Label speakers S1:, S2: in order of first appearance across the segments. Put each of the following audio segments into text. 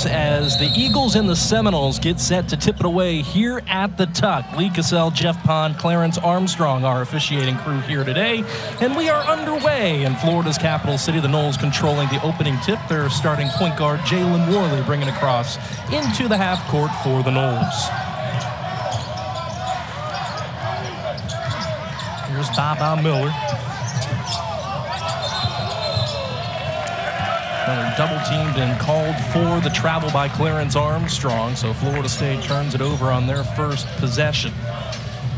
S1: As the Eagles and the Seminoles get set to tip it away here at the Tuck. Lee Cassell, Jeff Pond, Clarence Armstrong, our officiating crew here today. And we are underway in Florida's capital city. The Noles controlling the opening tip. Their starting point guard, Jalen Warley, bringing across into the half court for the Noles. Here's Baba Miller. Double teamed and called for the travel by Clarence Armstrong, so Florida State turns it over on their first possession.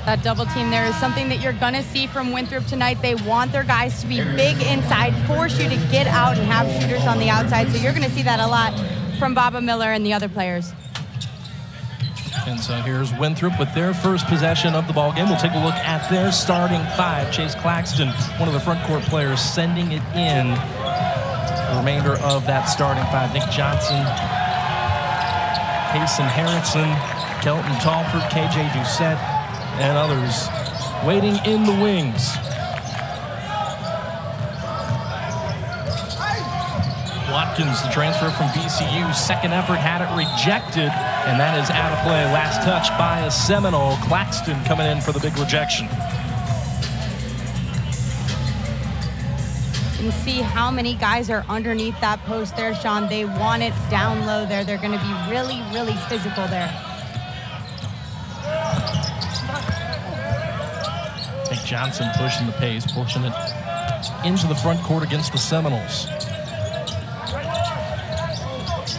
S2: That double team there is something that you're going to see from Winthrop tonight. They want their guys to be big inside, force you to get out and have shooters on the outside, so you're going to see that a lot from Baba Miller and the other players.
S1: And so here's Winthrop with their first possession of the ball game. We'll take a look at their starting five. Chase Claxton, one of the front court players, sending it in. The remainder of that starting five: Nick Johnson, Payson Harrison, Kelton Talford, KJ Doucette, and others waiting in the wings. Watkins, the transfer from VCU, second effort, had it rejected, and that is out of play. Last touch by a Seminole. Claxton coming in for the big rejection.
S2: And see how many guys are underneath that post there, Sean. They want it down low there. They're going to be really, really physical there.
S1: Nick Johnson pushing the pace, pushing it into the front court against the Seminoles.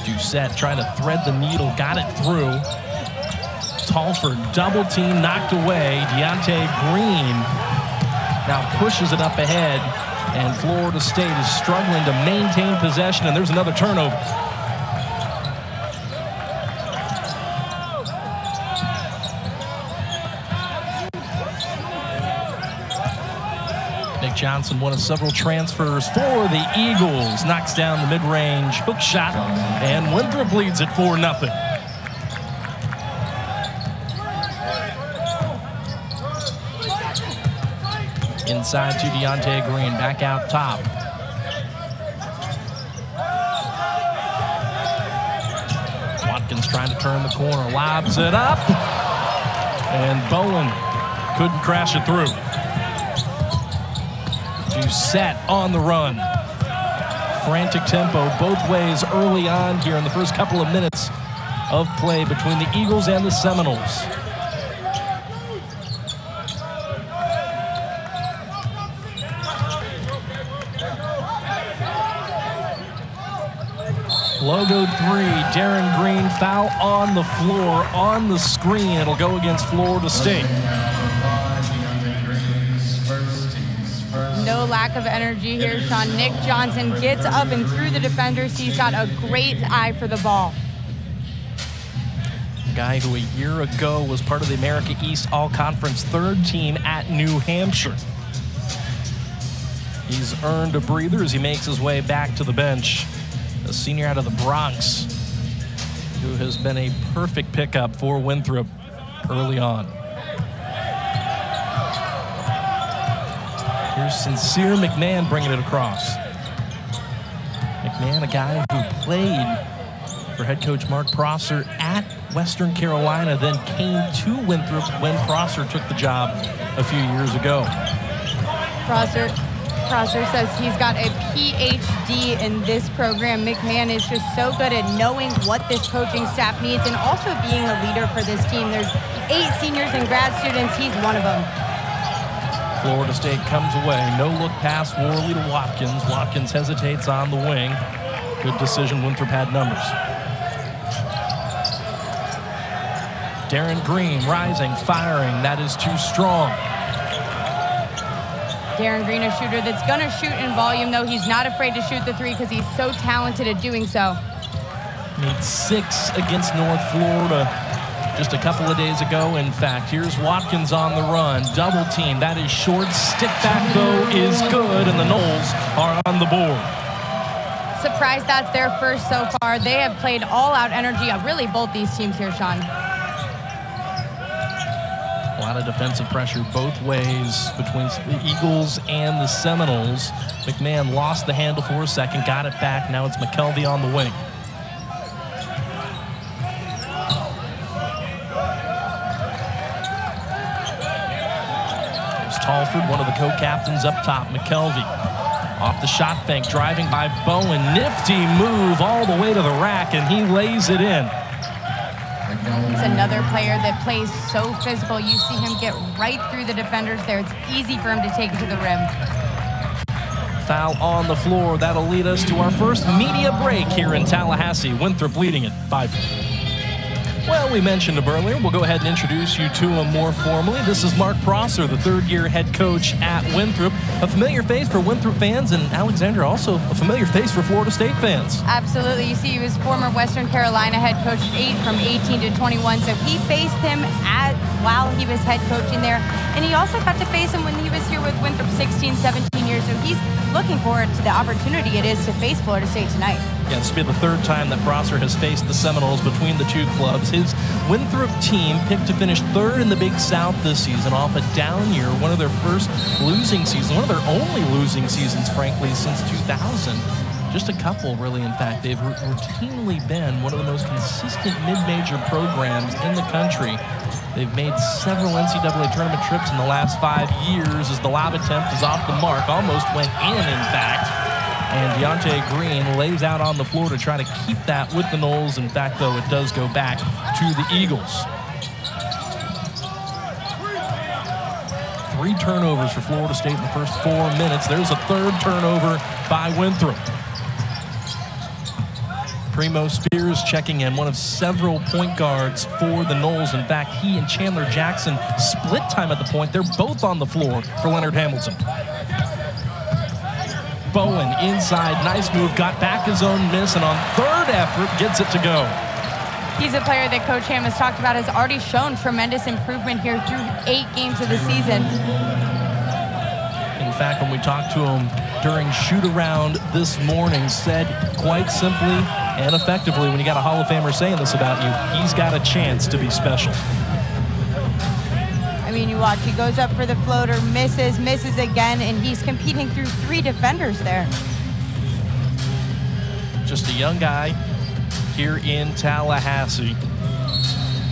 S1: Doucette trying to thread the needle, got it through. Talford, double team, knocked away. Deontay Green now pushes it up ahead. And Florida State is struggling to maintain possession, and there's another turnover. Nick Johnson, one of several transfers for the Eagles, knocks down the mid-range hook shot, and Winthrop leads it 4-0. Inside to Deontay Green, back out top. Watkins trying to turn the corner, lobs it up, and Bowen couldn't crash it through. Doucette on the run. Frantic tempo both ways early on here in the first couple of minutes of play between the Eagles and the Seminoles. Logo 3, Darren Green, foul on the floor, on the screen. It'll go against Florida State.
S2: No lack of energy here, Sean. Nick Johnson gets up and through the defenders. He's got a great eye for the ball.
S1: A guy who a year ago was part of the America East All-Conference third team at New Hampshire. He's earned a breather as he makes his way back to the bench. A senior out of the Bronx, who has been a perfect pickup for Winthrop early on. Here's Sincere McMahon bringing it across. McMahon, a guy who played for head coach Mark Prosser at Western Carolina, then came to Winthrop when Prosser took the job a few years ago.
S2: Prosser says he's got a PhD in this program. McMahon is just so good at knowing what this coaching staff needs and also being a leader for this team. There's 8 seniors and grad students. He's one of them.
S1: Florida State comes away. No look pass, Warley to Watkins. Watkins hesitates on the wing. Good decision. Winthrop had numbers. Darren Green rising, firing. That is too strong.
S2: Darren Green, a shooter that's going to shoot in volume, though. He's not afraid to shoot the three because he's so talented at doing so.
S1: Made 6 against North Florida just a couple of days ago. In fact, here's Watkins on the run. Double team. That is short. Stick back, though, is good, and the Noles are on the board.
S2: Surprised that's their first so far. They have played all-out energy. Really, both these teams here, Sean.
S1: A lot of defensive pressure both ways between the Eagles and the Seminoles. McMahon lost the handle for a second, got it back. Now it's McKelvey on the wing. Halford, one of the co-captains up top. McKelvey off the shot fake, driving by Bowen. Nifty move all the way to the rack, and he lays it in.
S2: He's another player that plays so physical. You see him get right through the defenders there. It's easy for him to take it to the rim.
S1: Foul on the floor. That'll lead us to our first media break here in Tallahassee. Winthrop leading it 5-4. Well, we mentioned him earlier. We'll go ahead and introduce you to him more formally. This is Mark Prosser, the third-year head coach at Winthrop. A familiar face for Winthrop fans, and Alexandra also a familiar face for Florida State fans.
S2: Absolutely. You see, he was former Western Carolina head coach from 18 to 21, so he faced him while he was head coaching there. And he also got to face him when he was here with Winthrop 16, 17 years, so he's looking forward to the opportunity it is to face Florida State tonight.
S1: Yeah, this will be the third time that Prosser has faced the Seminoles between the two clubs. His Winthrop team picked to finish third in the Big South this season off a down year, one of their first losing seasons, one of their only losing seasons, frankly, since 2000. Just a couple, really, in fact. They've routinely been one of the most consistent mid-major programs in the country. They've made several NCAA tournament trips in the last 5 years as the lob attempt is off the mark. Almost went in fact. And Deontay Green lays out on the floor to try to keep that with the Noles. In fact, though, it does go back to the Eagles. 3 turnovers for Florida State in the first 4 minutes. There's a third turnover by Winthrop. Primo Spears checking in, one of several point guards for the Noles. In fact, he and Chandler Jackson split time at the point. They're both on the floor for Leonard Hamilton. Bowen inside, nice move, got back his own miss, and on third effort gets it to go.
S2: He's a player that Coach Ham has talked about, has already shown tremendous improvement here through 8 games of the season.
S1: In fact, when we talked to him during shoot-around this morning, said quite simply and effectively, when you got a Hall of Famer saying this about you, he's got a chance to be special.
S2: I mean, you watch, he goes up for the floater, misses again, and he's competing through 3 defenders there.
S1: Just a young guy here in Tallahassee.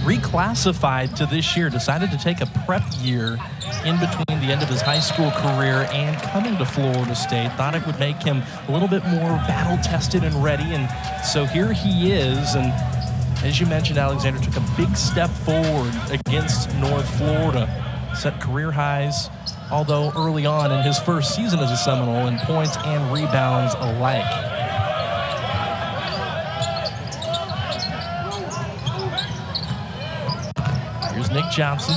S1: Reclassified to this year, decided to take a prep year in between the end of his high school career and coming to Florida State. Thought it would make him a little bit more battle-tested and ready, and so here he is. And as you mentioned, Alexander took a big step forward against North Florida, set career highs, although early on in his first season as a Seminole in points and rebounds alike. Here's Nick Johnson,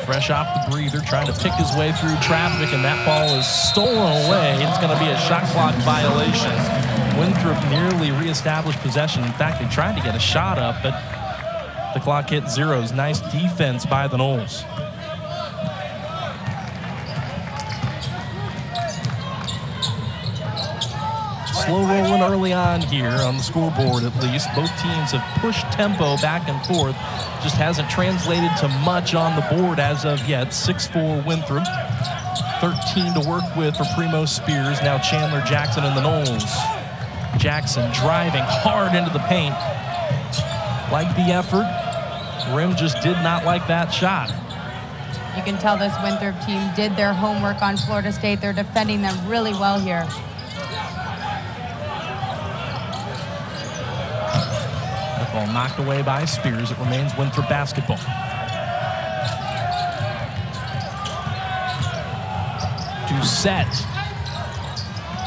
S1: fresh off the breather, trying to pick his way through traffic, and that ball is stolen away. It's going to be a shot clock violation. Winthrop nearly reestablished possession. In fact, they tried to get a shot up, but the clock hit zeros. Nice defense by the Noles. Slow rolling early on here on the scoreboard, at least. Both teams have pushed tempo back and forth. Just hasn't translated to much on the board as of yet. 6-4 Winthrop. 13 to work with for Primo Spears. Now Chandler Jackson and the Noles. Jackson driving hard into the paint. Like the effort. Rim just did not like that shot.
S2: You can tell this Winthrop team did their homework on Florida State. They're defending them really well here.
S1: That ball knocked away by Spears. It remains Winthrop basketball. Doucette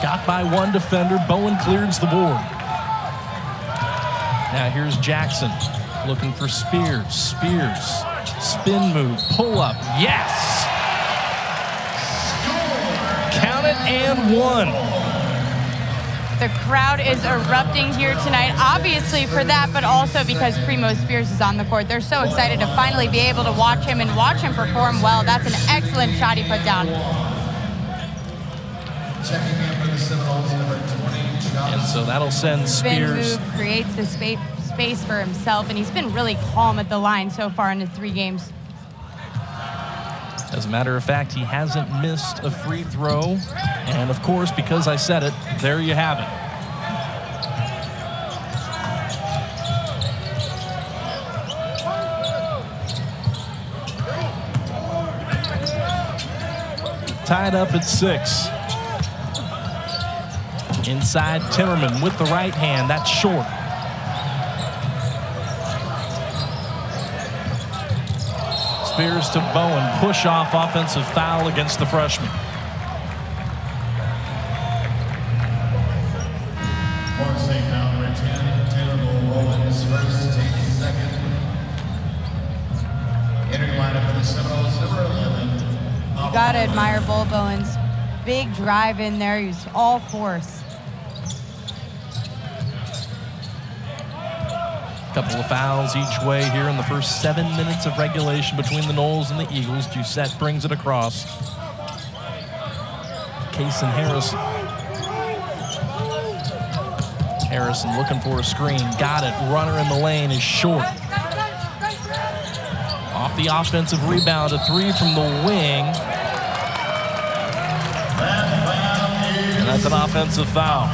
S1: got by one defender. Bowen clears the board. Now here's Jackson looking for Spears. Spears, spin move, pull up. Yes! Count it and one.
S2: The crowd is erupting here tonight, obviously for that, but also because Primo Spears is on the court. They're so excited to finally be able to watch him and watch him perform well. That's an excellent shot he put down.
S3: Checking in for the Seminoles, number 20.
S1: And so that'll send Spears.
S2: Spin move creates the space for himself, and he's been really calm at the line so far in the 3 games.
S1: As a matter of fact, he hasn't missed a free throw. And of course, because I said it, there you have it. tied up at 6. Inside Timmerman with the right hand. That's short. Spears to Bowen. Push off offensive foul against the freshman.
S2: You gotta admire Bull Bowen's big drive in there. He's all force.
S1: Couple of fouls each way here in the first 7 minutes of regulation between the Noles and the Eagles. Doucette brings it across. Case and Harrison. Harrison looking for a screen. Got it. Runner in the lane is short. Off the offensive rebound, a 3 from the wing. And that's an offensive foul.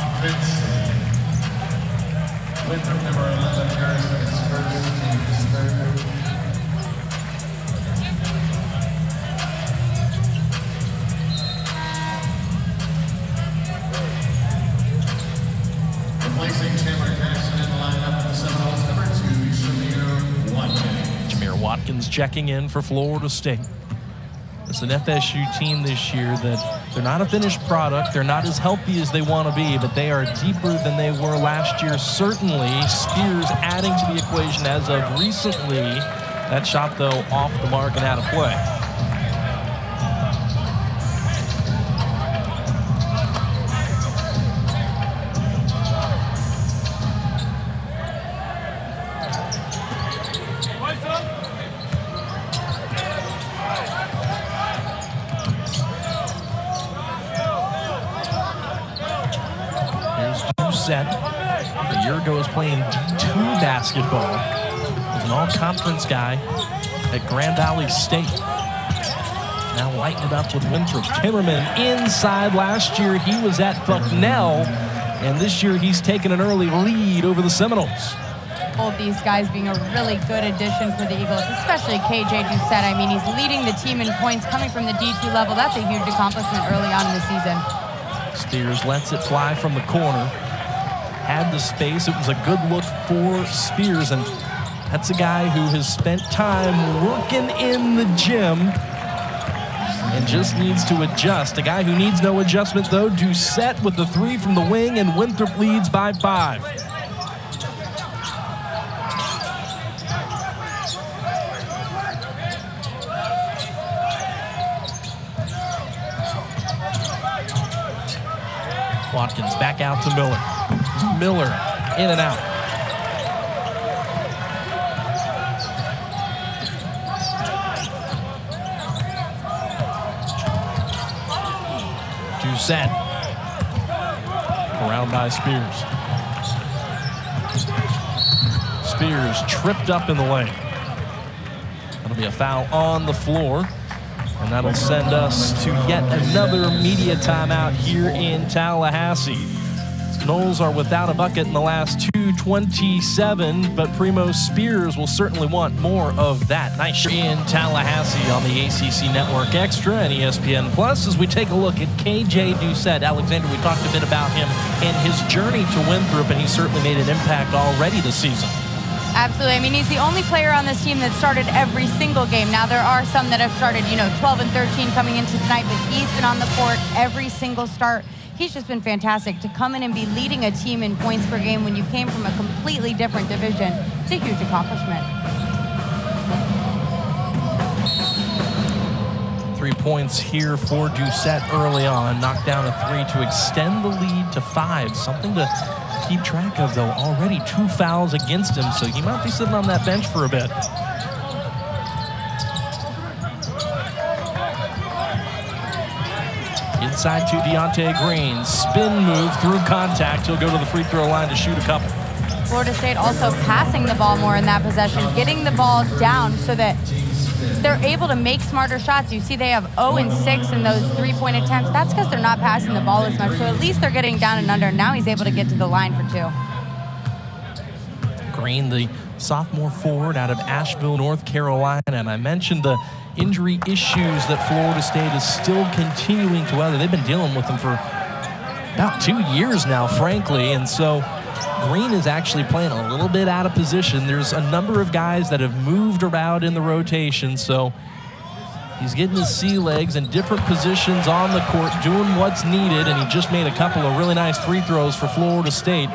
S3: Winthrop, number 11, Harrison is first, team's third. Replacing Chandler Jackson in the lineup for the Seminoles, number 2, Jameer Watkins.
S1: Jameer Watkins checking in for Florida State. It's an FSU team this year that they're not a finished product. They're not as healthy as they want to be, but they are deeper than they were last year. Certainly, Spears adding to the equation as of recently. That shot, though, off the mark and out of play. A year ago was playing D2 basketball. Was an all-conference guy at Grand Valley State. Now lighting it up with Winthrop. Timmerman inside. Last year he was at Bucknell, and this year he's taken an early lead over the Seminoles.
S2: Both these guys being a really good addition for the Eagles, especially KJ Doucette. I mean, he's leading the team in points coming from the D2 level. That's a huge accomplishment early on in the season.
S1: Spears lets it fly from the corner. Had the space. It was a good look for Spears, and that's a guy who has spent time working in the gym and just needs to adjust. A guy who needs no adjustment, though, Doucette with the 3 from the wing, and Winthrop leads by 5. Watkins back out to Miller. Miller in and out. Doucette. Around by Spears. Spears tripped up in the lane. That'll be a foul on the floor. And that'll send us to yet another media timeout here in Tallahassee. Noles are without a bucket in the last 2:27, but Primo Spears will certainly want more of that. Nice shot in Tallahassee on the ACC Network Extra and ESPN Plus as we take a look at KJ Doucette. Alexander, we talked a bit about him and his journey to Winthrop, and he certainly made an impact already this season.
S2: Absolutely. I mean, he's the only player on this team that started every single game. Now, there are some that have started, 12 and 13 coming into tonight, but he's been on the court every single start. He's just been fantastic to come in and be leading a team in points per game when you came from a completely different division. It's a huge accomplishment.
S1: 3 points here for Doucette early on. Knocked down a 3 to extend the lead to 5. Something to keep track of, though. Already 2 fouls against him, so he might be sitting on that bench for a bit. Inside to Deontay Green. Spin move through contact. He'll go to the free throw line to shoot a couple.
S2: Florida State also passing the ball more in that possession, getting the ball down so that they're able to make smarter shots. You see they have 0 and 6 in those 3-point attempts. That's because they're not passing the ball as much. So at least they're getting down and under. Now he's able to get to the line for 2.
S1: Green, the sophomore forward out of Asheville, North Carolina. And I mentioned the injury issues that Florida State is still continuing to weather. They've been dealing with them for about 2 years now, frankly, and so Green is actually playing a little bit out of position. There's a number of guys that have moved around in the rotation, so he's getting his sea legs in different positions on the court, doing what's needed, and he just made a couple of really nice free throws for Florida State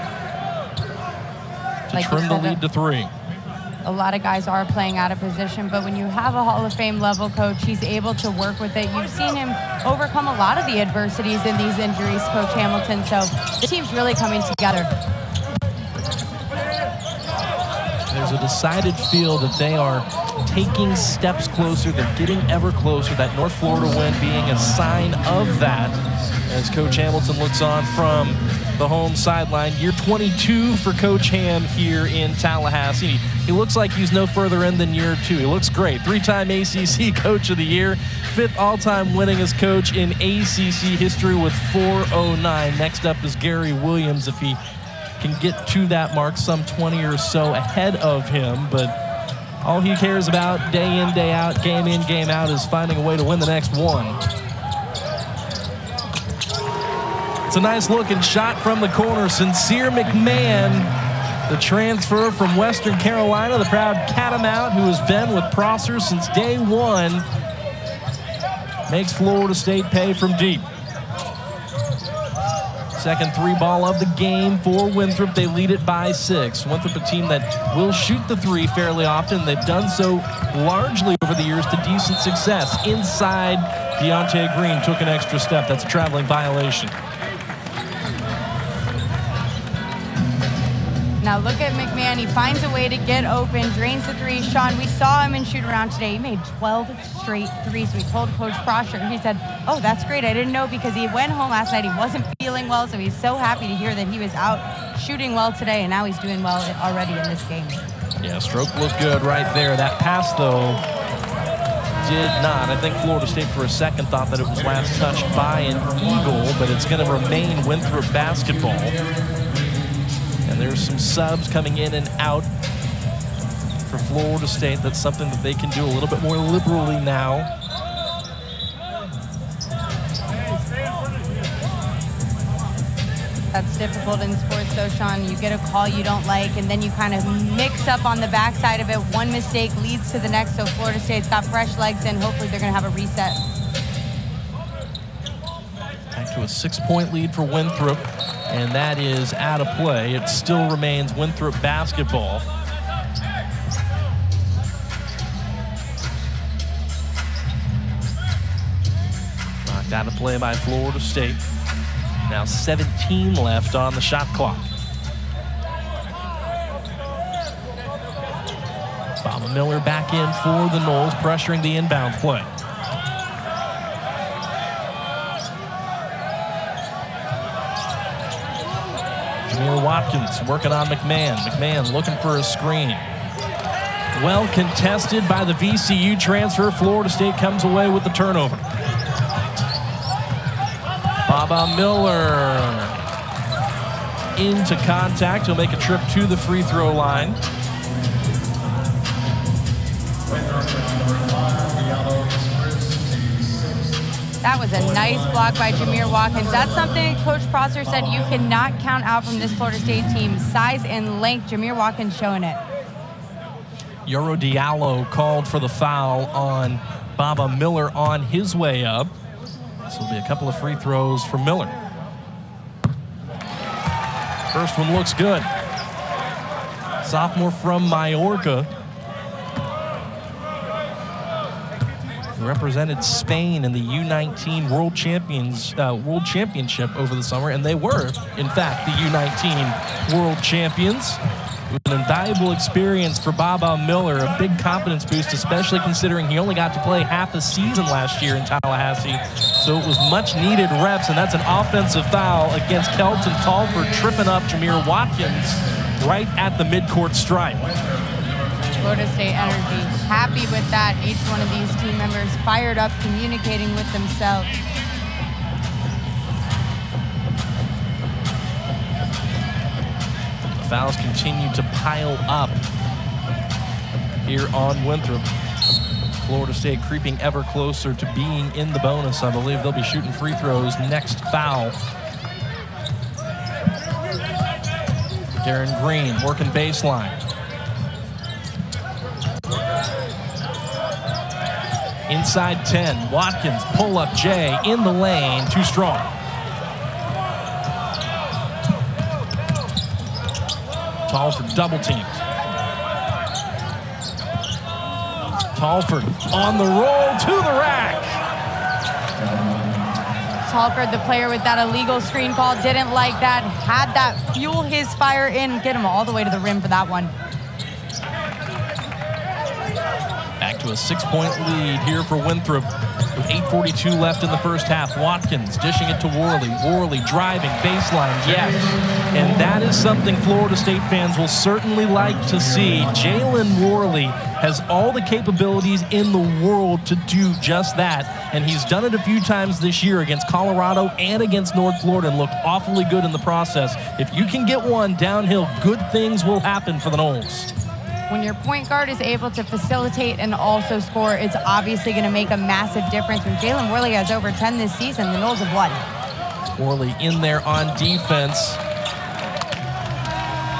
S1: to trim the lead to 3.
S2: A lot of guys are playing out of position, but when you have a Hall of Fame level coach, he's able to work with it. You've seen him overcome a lot of the adversities in these injuries, Coach Hamilton, so the team's really coming together.
S1: There's a decided feel that they are taking steps closer. They're getting ever closer. That North Florida win being a sign of that as Coach Hamilton looks on from the home sideline. Year 22 for Coach Ham here in Tallahassee. He looks like he's no further in than year 2. He looks great. 3-time ACC Coach of the Year. 5th all-time winningest coach in ACC history with 409. Next up is Gary Williams, if he can get to that mark, some 20 or so ahead of him, but all he cares about day in, day out, game in, game out is finding a way to win the next one. It's a nice looking shot from the corner. Sincere McMahon, the transfer from Western Carolina, the proud Catamount who has been with Prosser since day 1, makes Florida State pay from deep. Second 3-ball of the game for Winthrop. They lead it by 6. Winthrop, a team that will shoot the 3 fairly often. They've done so largely over the years to decent success. Inside, Deontay Green took an extra step. That's a traveling violation.
S2: Now look at McMahon. He finds a way to get open, drains the 3. Sean, we saw him in shoot-around today. He made 12 straight 3s. We told Coach Prosser. He said, oh, that's great. I didn't know, because he went home last night. He wasn't feeling well, so he's so happy to hear that he was out shooting well today, and now he's doing well already in this game.
S1: Yeah, stroke looked good right there. That pass, though, did not. I think Florida State for a second thought that it was last touched by an Eagle, but it's going to remain Winthrop basketball. And there's some subs coming in and out for Florida State. That's something that they can do a little bit more liberally now.
S2: That's difficult in sports, though, Sean. You get a call you don't like, and then you kind of mix up on the backside of it. One mistake leads to the next, so Florida State's got fresh legs, and hopefully they're going to have a reset.
S1: Back to a 6-point lead for Winthrop, and that is out of play. It still remains Winthrop basketball. Knocked out of play by Florida State. Now 17 left on the shot clock. Baba Miller back in for the Noles, pressuring the inbound play. Jameer Watkins working on McMahon. McMahon looking for a screen. Well contested by the VCU transfer. Florida State comes away with the turnover. Baba Miller into contact. He'll make a trip to the free throw line.
S2: That was a nice block by Jameer Watkins. That's something Coach Prosser said you cannot count out from this Florida State team. Size and length, Jameer Watkins showing it.
S1: Yoro Diallo called for the foul on Baba Miller on his way up. This will be a couple of free throws for Miller. First one looks good. Sophomore from Majorca. He represented Spain in the U19 World Championship over the summer, and they were, in fact, the U19 World Champions. It was an invaluable experience for Baba Miller, a big confidence boost, especially considering he only got to play half a season last year in Tallahassee. So it was much needed reps, and that's an offensive foul against Kelton Talford, tripping up Jameer Watkins right at the midcourt stripe.
S2: Florida State energy, happy with that. Each one of these team members fired up, communicating with themselves.
S1: Fouls continue to pile up here on Winthrop. Florida State creeping ever closer to being in the bonus. I believe they'll be shooting free throws next foul. Darren Green working baseline. Inside 10, Watkins, pull up Jay in the lane, too strong. Talford double teamed. Talford on the roll to the rack.
S2: Talford, the player with that illegal screen call, didn't like that, had that fuel his fire in, get him all the way to the rim for that one.
S1: Back to a 6-point lead here for Winthrop with 8:42 left in the first half. Watkins dishing it to Warley. Warley driving, baseline, yes. And that is something Florida State fans will certainly like to see. Jalen Warley has all the capabilities in the world to do just that. And he's done it a few times this year against Colorado and against North Florida and looked awfully good in the process. If you can get one downhill, good things will happen for the Noles.
S2: When your point guard is able to facilitate and also score, it's obviously going to make a massive difference. When Jalen Warley has over 10 this season, the Noles have won.
S1: Warley in there on defense.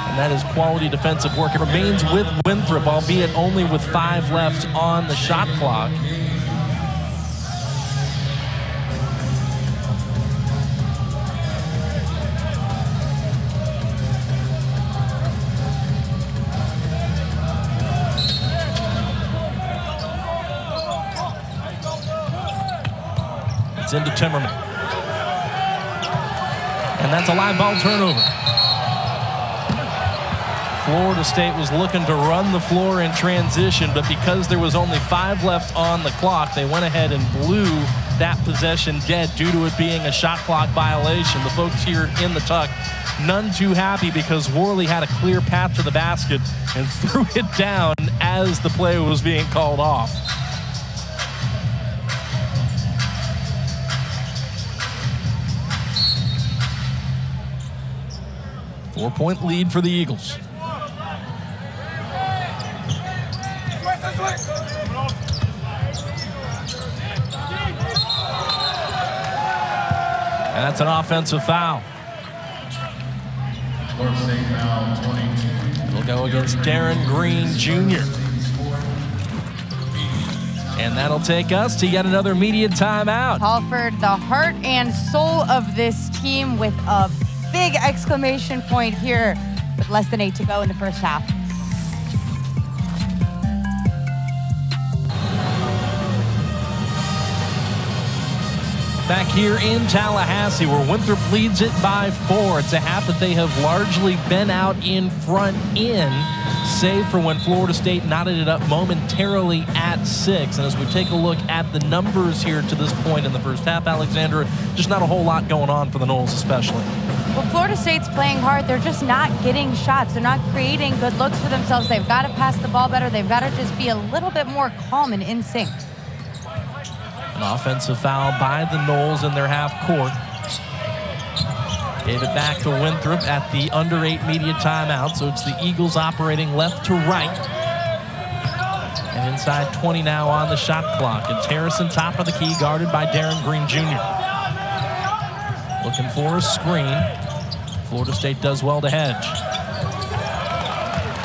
S1: And that is quality defensive work. It remains with Winthrop, albeit only with 5 left on the shot clock. It's into Timmerman. And that's a live ball turnover. Florida State was looking to run the floor in transition, but because there was only 5 left on the clock, they went ahead and blew that possession dead due to it being a shot clock violation. The folks here in the Tuck, none too happy because Warley had a clear path to the basket and threw it down as the play was being called off. Four-point lead for the Eagles. And that's an offensive foul.
S3: Florida State foul 22.
S1: It'll go against Darren Green Jr. And that'll take us to yet another media timeout.
S2: Talford, the heart and soul of this team, with a big exclamation point here with less than 8 to go in the first half.
S1: Back here in Tallahassee, where Winthrop leads it by 4. It's a half that they have largely been out in front in, save for when Florida State knotted it up momentarily at 6. And as we take a look at the numbers here to this point in the first half, Alexandra, just not a whole lot going on for the Noles especially.
S2: Well, Florida State's playing hard. They're just not getting shots. They're not creating good looks for themselves. They've got to pass the ball better. They've got to just be a little bit more calm and in sync.
S1: An offensive foul by the Noles in their half court. Gave it back to Winthrop at the under 8 media timeout, so it's the Eagles operating left to right. And inside 20 now on the shot clock. It's Harrison, top of the key, guarded by Darren Green Jr. Looking for a screen. Florida State does well to hedge.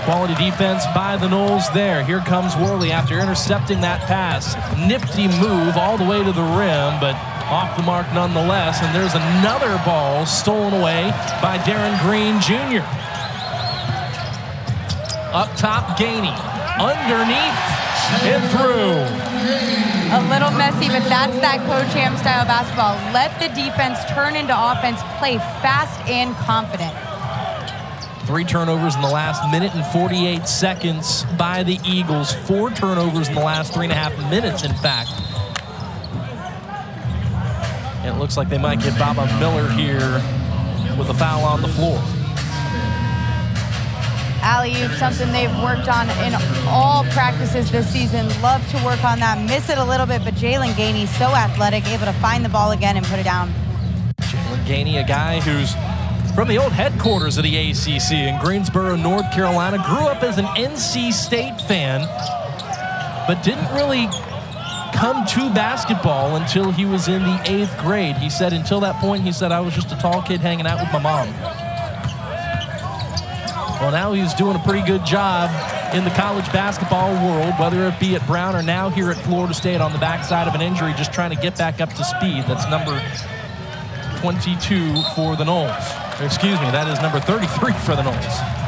S1: Quality defense by the Noles there. Here comes Warley after intercepting that pass. Nifty move all the way to the rim, but off the mark nonetheless. And there's another ball stolen away by Darren Green Jr. Up top, Gainey. Underneath and through.
S2: A little messy, but that's that Coach Ham style basketball. Let the defense turn into offense, play fast and confident.
S1: 3 turnovers in the last minute and 48 seconds by the Eagles. 4 turnovers in the last 3.5 minutes, in fact. And it looks like they might get Baba Miller here with a foul on the floor.
S2: Alley-oop, something they've worked on in all practices this season. Love to work on that. Miss it a little bit, but Jalen Gainey, so athletic, able to find the ball again and put it down.
S1: Jalen Gainey, a guy who's from the old headquarters of the ACC in Greensboro, North Carolina. Grew up as an NC State fan, but didn't really come to basketball until he was in the 8th grade. He said until that point, he said, I was just a tall kid hanging out with my mom. Well, now he's doing a pretty good job in the college basketball world, whether it be at Brown or now here at Florida State on the backside of an injury, just trying to get back up to speed. That's number 22 for the Noles. Excuse me, that is number 33 for the Noles.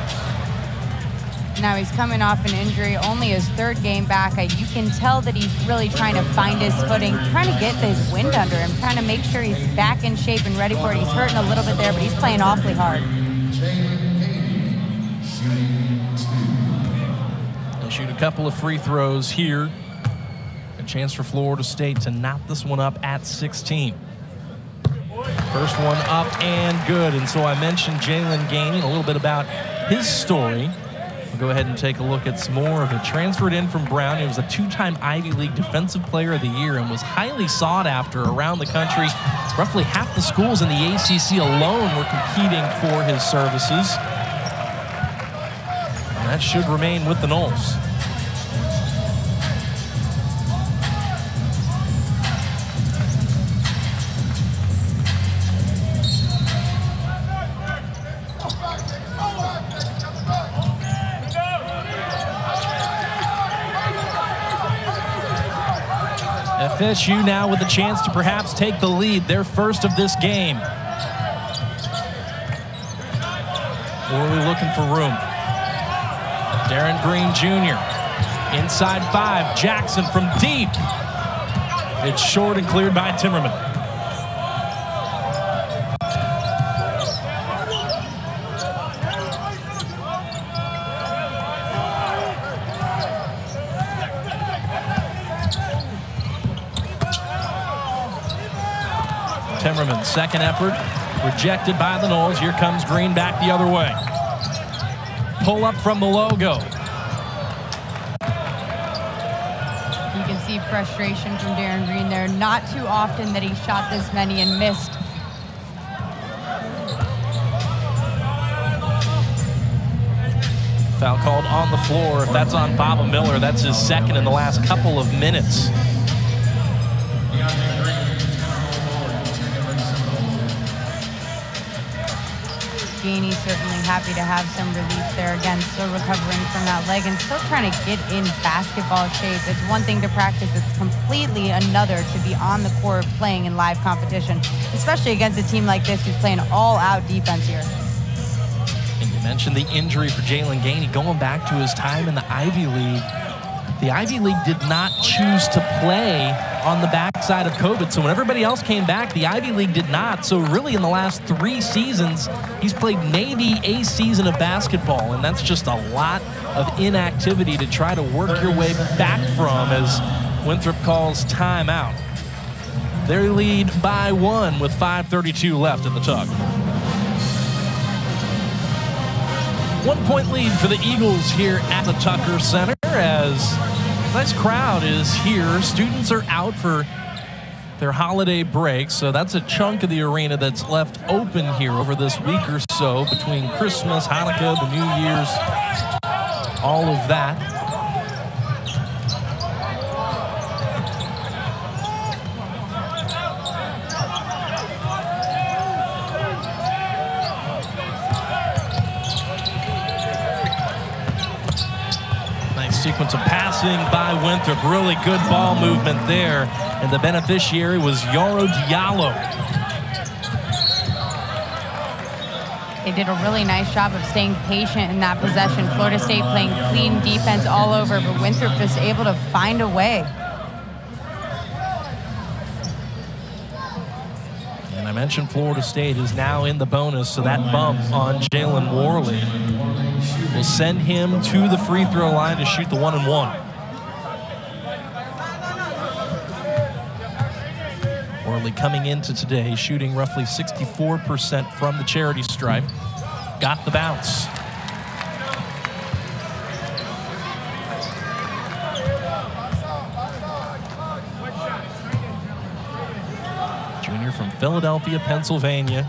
S2: Now he's coming off an injury, only his 3rd game back. You can tell that he's really trying to find his footing, trying to get his wind under him, trying to make sure he's back in shape and ready for it. He's hurting a little bit there, but he's playing awfully hard.
S1: They'll shoot a couple of free throws here. A chance for Florida State to knock this one up at 16. First one up and good. And so I mentioned Jalen Gainey, a little bit about his story. We'll go ahead and take a look at some more of it. Transferred in from Brown. He was a 2-time Ivy League Defensive Player of the Year and was highly sought after around the country. Roughly half the schools in the ACC alone were competing for his services. And that should remain with the Noles. FSU now with a chance to perhaps take the lead, their first of this game. Warley looking for room. Darren Green Jr. Inside 5, Jackson from deep. It's short and cleared by Timmerman. Timmerman, second effort, rejected by the Noles. Here comes Green back the other way. Pull up from the logo.
S2: You can see frustration from Darren Green there. Not too often that he shot this many and missed.
S1: Foul called on the floor. If that's on Baba Miller, that's his second in the last couple of minutes.
S2: Gainey certainly happy to have some relief there. Again, still recovering from that leg and still trying to get in basketball shape. It's one thing to practice. It's completely another to be on the court playing in live competition, especially against a team like this who's playing all-out defense here.
S1: And you mentioned the injury for Jalen Gainey going back to his time in the Ivy League. The Ivy League did not choose to play on the backside of COVID. So when everybody else came back, the Ivy League did not. So really in the last 3 seasons, he's played maybe a season of basketball. And that's just a lot of inactivity to try to work your way back from as Winthrop calls timeout. They lead by 1 with 5:32 left in the Tuck. 1-point lead for the Eagles here at the Tucker Center as a nice crowd is here. Students are out for their holiday break, so that's a chunk of the arena that's left open here over this week or so between Christmas, Hanukkah, the New Year's, all of that. Sequence of passing by Winthrop. Really good ball movement there. And the beneficiary was Yoro Diallo.
S2: They did a really nice job of staying patient in that possession. Florida State playing clean defense all over, but Winthrop just able to find a way.
S1: And I mentioned Florida State is now in the bonus, so that bump on Jalen Warley will send him to the free throw line to shoot the 1-and-1. Warley coming into today, shooting roughly 64% from the charity stripe. Got the bounce. Junior from Philadelphia, Pennsylvania.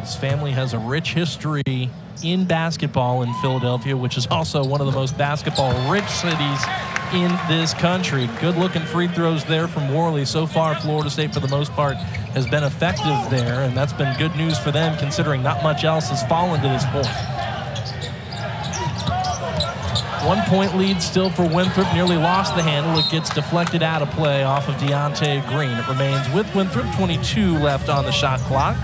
S1: His family has a rich history in basketball in Philadelphia, which is also one of the most basketball-rich cities in this country. Good-looking free throws there from Warley. So far, Florida State, for the most part, has been effective there, and that's been good news for them, considering not much else has fallen to this point. 1-point lead still for Winthrop. Nearly lost the handle. It gets deflected out of play off of Deontay Green. It remains with Winthrop. 22 left on the shot clock.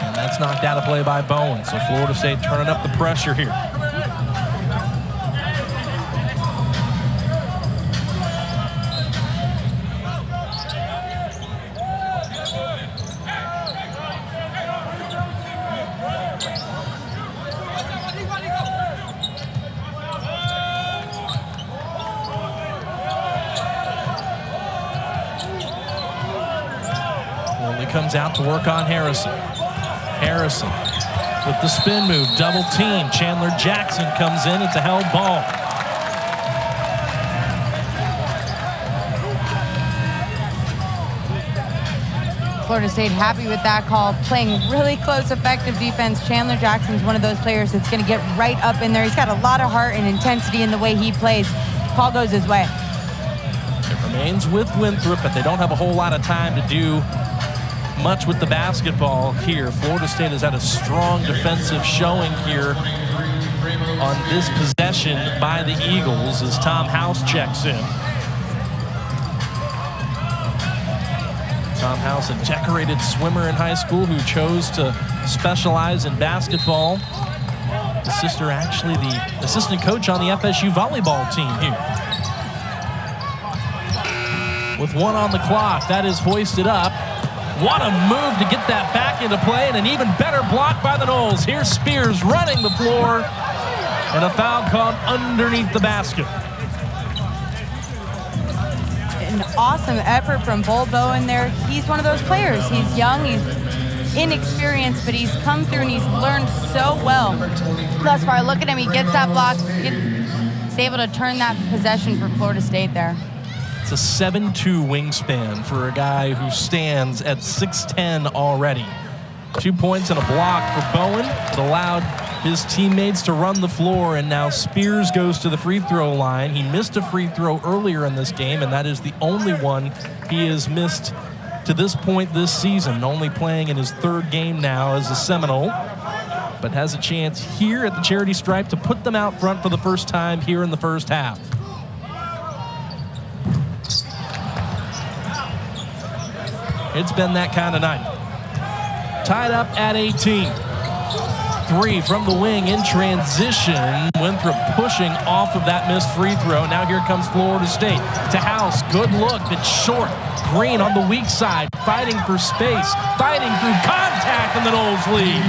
S1: And that's knocked out of play by Bowen. So Florida State turning up the pressure here. Comes out to work on Harrison. Harrison with the spin move, double team. Chandler Jackson comes in. It's a held ball.
S2: Florida State happy with that call, playing really close, effective defense. Chandler Jackson's one of those players that's going to get right up in there. He's got a lot of heart and intensity in the way he plays. Call goes his way.
S1: It remains with Winthrop, but they don't have a whole lot of time to do much with the basketball here. Florida State has had a strong defensive showing here on this possession by the Eagles as Tom House checks in. Tom House, a decorated swimmer in high school who chose to specialize in basketball. His sister actually the assistant coach on the FSU volleyball team here. With 1 on the clock, that is hoisted up. What a move to get that back into play, and an even better block by the Noles. Here's Spears running the floor, and a foul called underneath the basket.
S2: An awesome effort from Bull Bowen there. He's one of those players. He's young, he's inexperienced, but he's come through and he's learned so well thus far. Look at him, he gets that block, he's able to turn that possession for Florida State there.
S1: It's a 7'2" wingspan for a guy who stands at 6'10" already. 2 points and a block for Bowen. It allowed his teammates to run the floor, and now Spears goes to the free throw line. He missed a free throw earlier in this game, and that is the only one he has missed to this point this season, only playing in his 3rd game now as a Seminole, but has a chance here at the charity stripe to put them out front for the first time here in the first half. It's been that kind of night. Tied up at 18. 3 from the wing in transition. Winthrop pushing off of that missed free throw. Now here comes Florida State. To House, good look, but short. Green on the weak side, fighting for space, fighting through contact, and the Noles lead.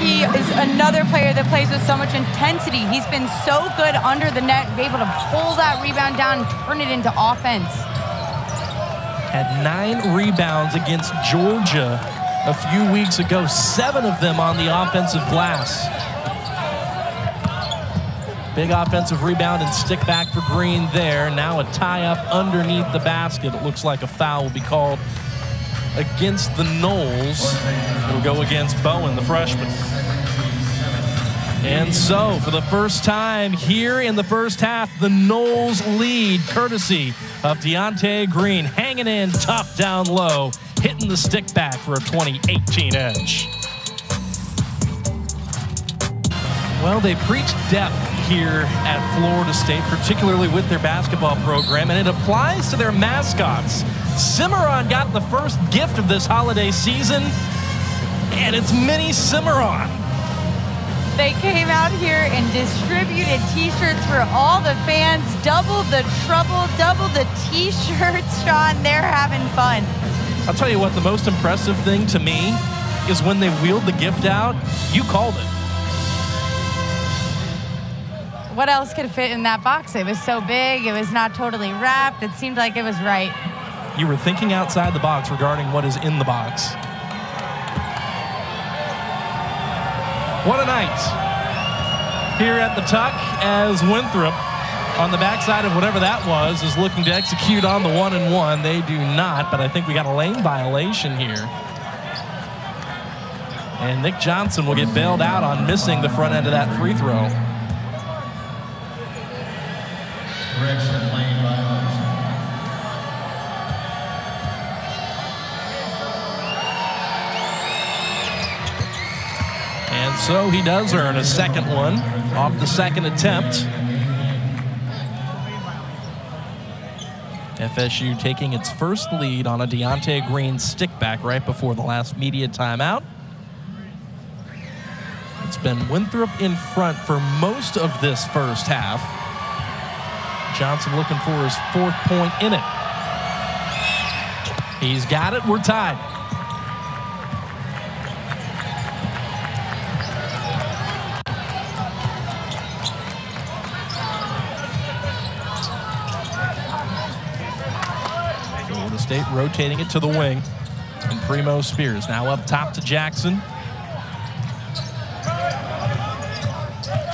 S2: He is another player that plays with so much intensity. He's been so good under the net, able to pull that rebound down and turn it into offense.
S1: Had 9 rebounds against Georgia a few weeks ago, 7 of them on the offensive glass. Big offensive rebound and stick back for Green there. Now a tie-up underneath the basket. It looks like a foul will be called against the Noles. It'll go against Bowen, the freshman. And so, for the first time here in the first half, the Noles lead, courtesy of Deontay Green, hanging in tough down low, hitting the stick back for a 2018 edge. Well, they preach depth here at Florida State, particularly with their basketball program, and it applies to their mascots. Cimarron got the first gift of this holiday season, and it's Mini Cimarron.
S2: They came out here and distributed T-shirts for all the fans. Double the trouble, double the T-shirts, Sean. They're having fun.
S1: I'll tell you what, the most impressive thing to me is when they wheeled the gift out, you called it.
S2: What else could fit in that box? It was so big, it was not totally wrapped. It seemed like it was right.
S1: You were thinking outside the box regarding what is in the box. What a night here at the Tuck as Winthrop on the backside of whatever that was is looking to execute on the 1-and-1. They do not, but I think we got a lane violation here. And Nick Johnson will get bailed out on missing the front end of that free throw.
S3: Correction, lane violation.
S1: And so he does earn a second one off the second attempt. FSU taking its first lead on a Deontay Green stickback right before the last media timeout. It's been Winthrop in front for most of this first half. Johnson looking for his fourth point in it. He's got it. We're tied. Florida State rotating it to the wing. And Primo Spears now up top to Jackson.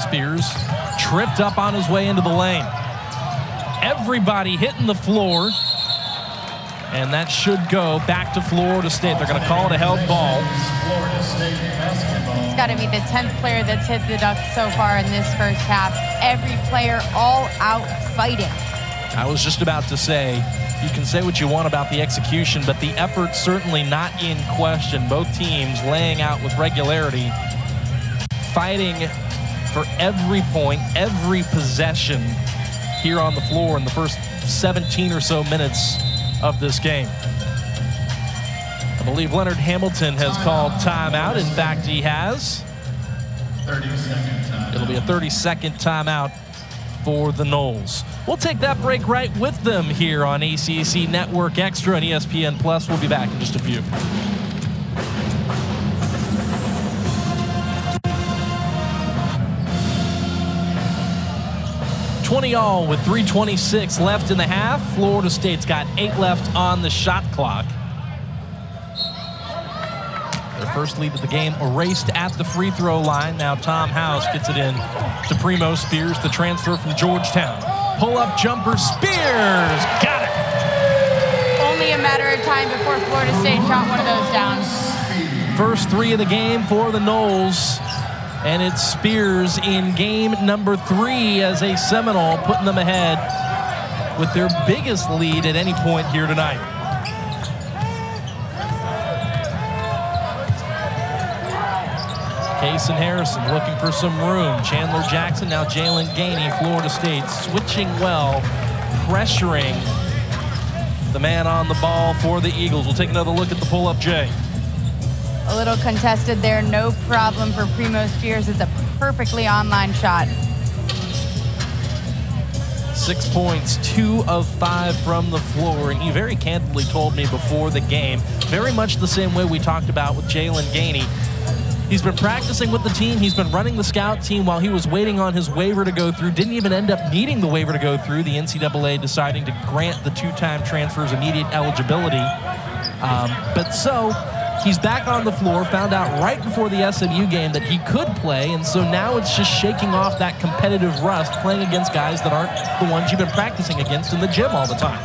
S1: Spears tripped up on his way into the lane. Everybody hitting the floor. And that should go back to Florida State. They're going to call it a held ball.
S2: It's got to be the 10th player that's hit the duck so far in this first half. Every player all out fighting.
S1: I was just about to say, you can say what you want about the execution, but the effort certainly not in question. Both teams laying out with regularity, fighting for every point, every possession here on the floor in the first 17 or so minutes of this game. I believe Leonard Hamilton has called timeout. In fact, he has.
S3: 30-second time.
S1: It'll be a 30-second timeout for the Noles. We'll take that break right with them here on ACC Network Extra and ESPN Plus. We'll be back in just a few. All with 3:26 left in the half. Florida State's got 8 left on the shot clock. Their first lead of the game erased at the free throw line. Now Tom House gets it in to Primo Spears, the transfer from Georgetown. Pull-up jumper, Spears, got it.
S2: Only a matter of time before Florida State shot one of those down.
S1: First 3 of the game for the Noles. And it's Spears in game number 3 as a Seminole, putting them ahead with their biggest lead at any point here tonight. Kason Harrison looking for some room. Chandler Jackson, now Jalen Gainey, Florida State switching well, pressuring the man on the ball for the Eagles. We'll take another look at the pull-up, Jay.
S2: A little contested there, no problem for Primo Spears. It's a perfectly online shot.
S1: 6 points, 2 of 5 from the floor, and he very candidly told me before the game, very much the same way we talked about with Jalen Gainey. He's been practicing with the team. He's been running the scout team while he was waiting on his waiver to go through. Didn't even end up needing the waiver to go through, the NCAA deciding to grant the 2-time transfers immediate eligibility. He's back on the floor, found out right before the SMU game that he could play, and so now it's just shaking off that competitive rust, playing against guys that aren't the ones you've been practicing against in the gym all the time.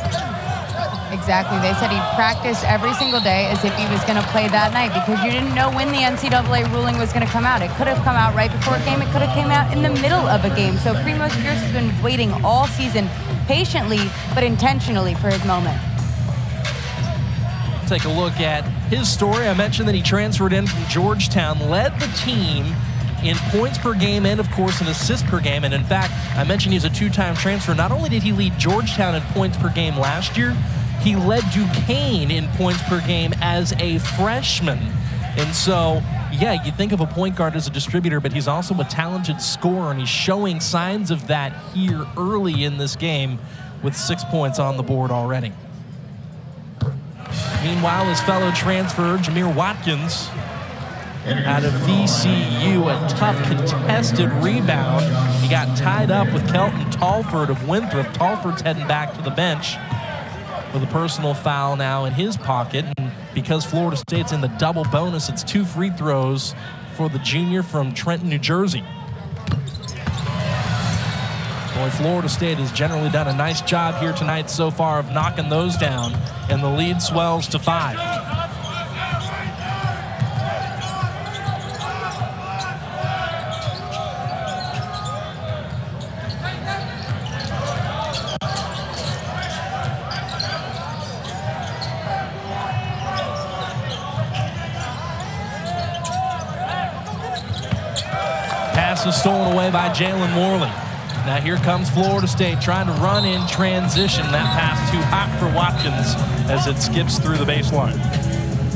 S2: Exactly. They said he practiced every single day as if he was going to play that night because you didn't know when the NCAA ruling was going to come out. It could have come out right before a game. It could have came out in the middle of a game. So Primo Spears has been waiting all season patiently but intentionally for his moment.
S1: Take a look at his story. I mentioned that he transferred in from Georgetown, led the team in points per game and, of course, in assists per game. And, in fact, I mentioned he's a 2-time transfer. Not only did he lead Georgetown in points per game last year, he led Duquesne in points per game as a freshman. And so, yeah, you think of a point guard as a distributor, but he's also a talented scorer, and he's showing signs of that here early in this game with 6 points on the board already. Meanwhile, his fellow transfer, Jameer Watkins, out of VCU, a tough contested rebound. He got tied up with Kelton Talford of Winthrop. Talford's heading back to the bench with a personal foul now in his pocket. And because Florida State's in the double bonus, it's 2 free throws for the junior from Trenton, New Jersey. Boy, Florida State has generally done a nice job here tonight so far of knocking those down, and the lead swells to 5. Pass is stolen away by Jalen Warley. Now here comes Florida State trying to run in transition. That pass too hot for Watkins as it skips through the baseline.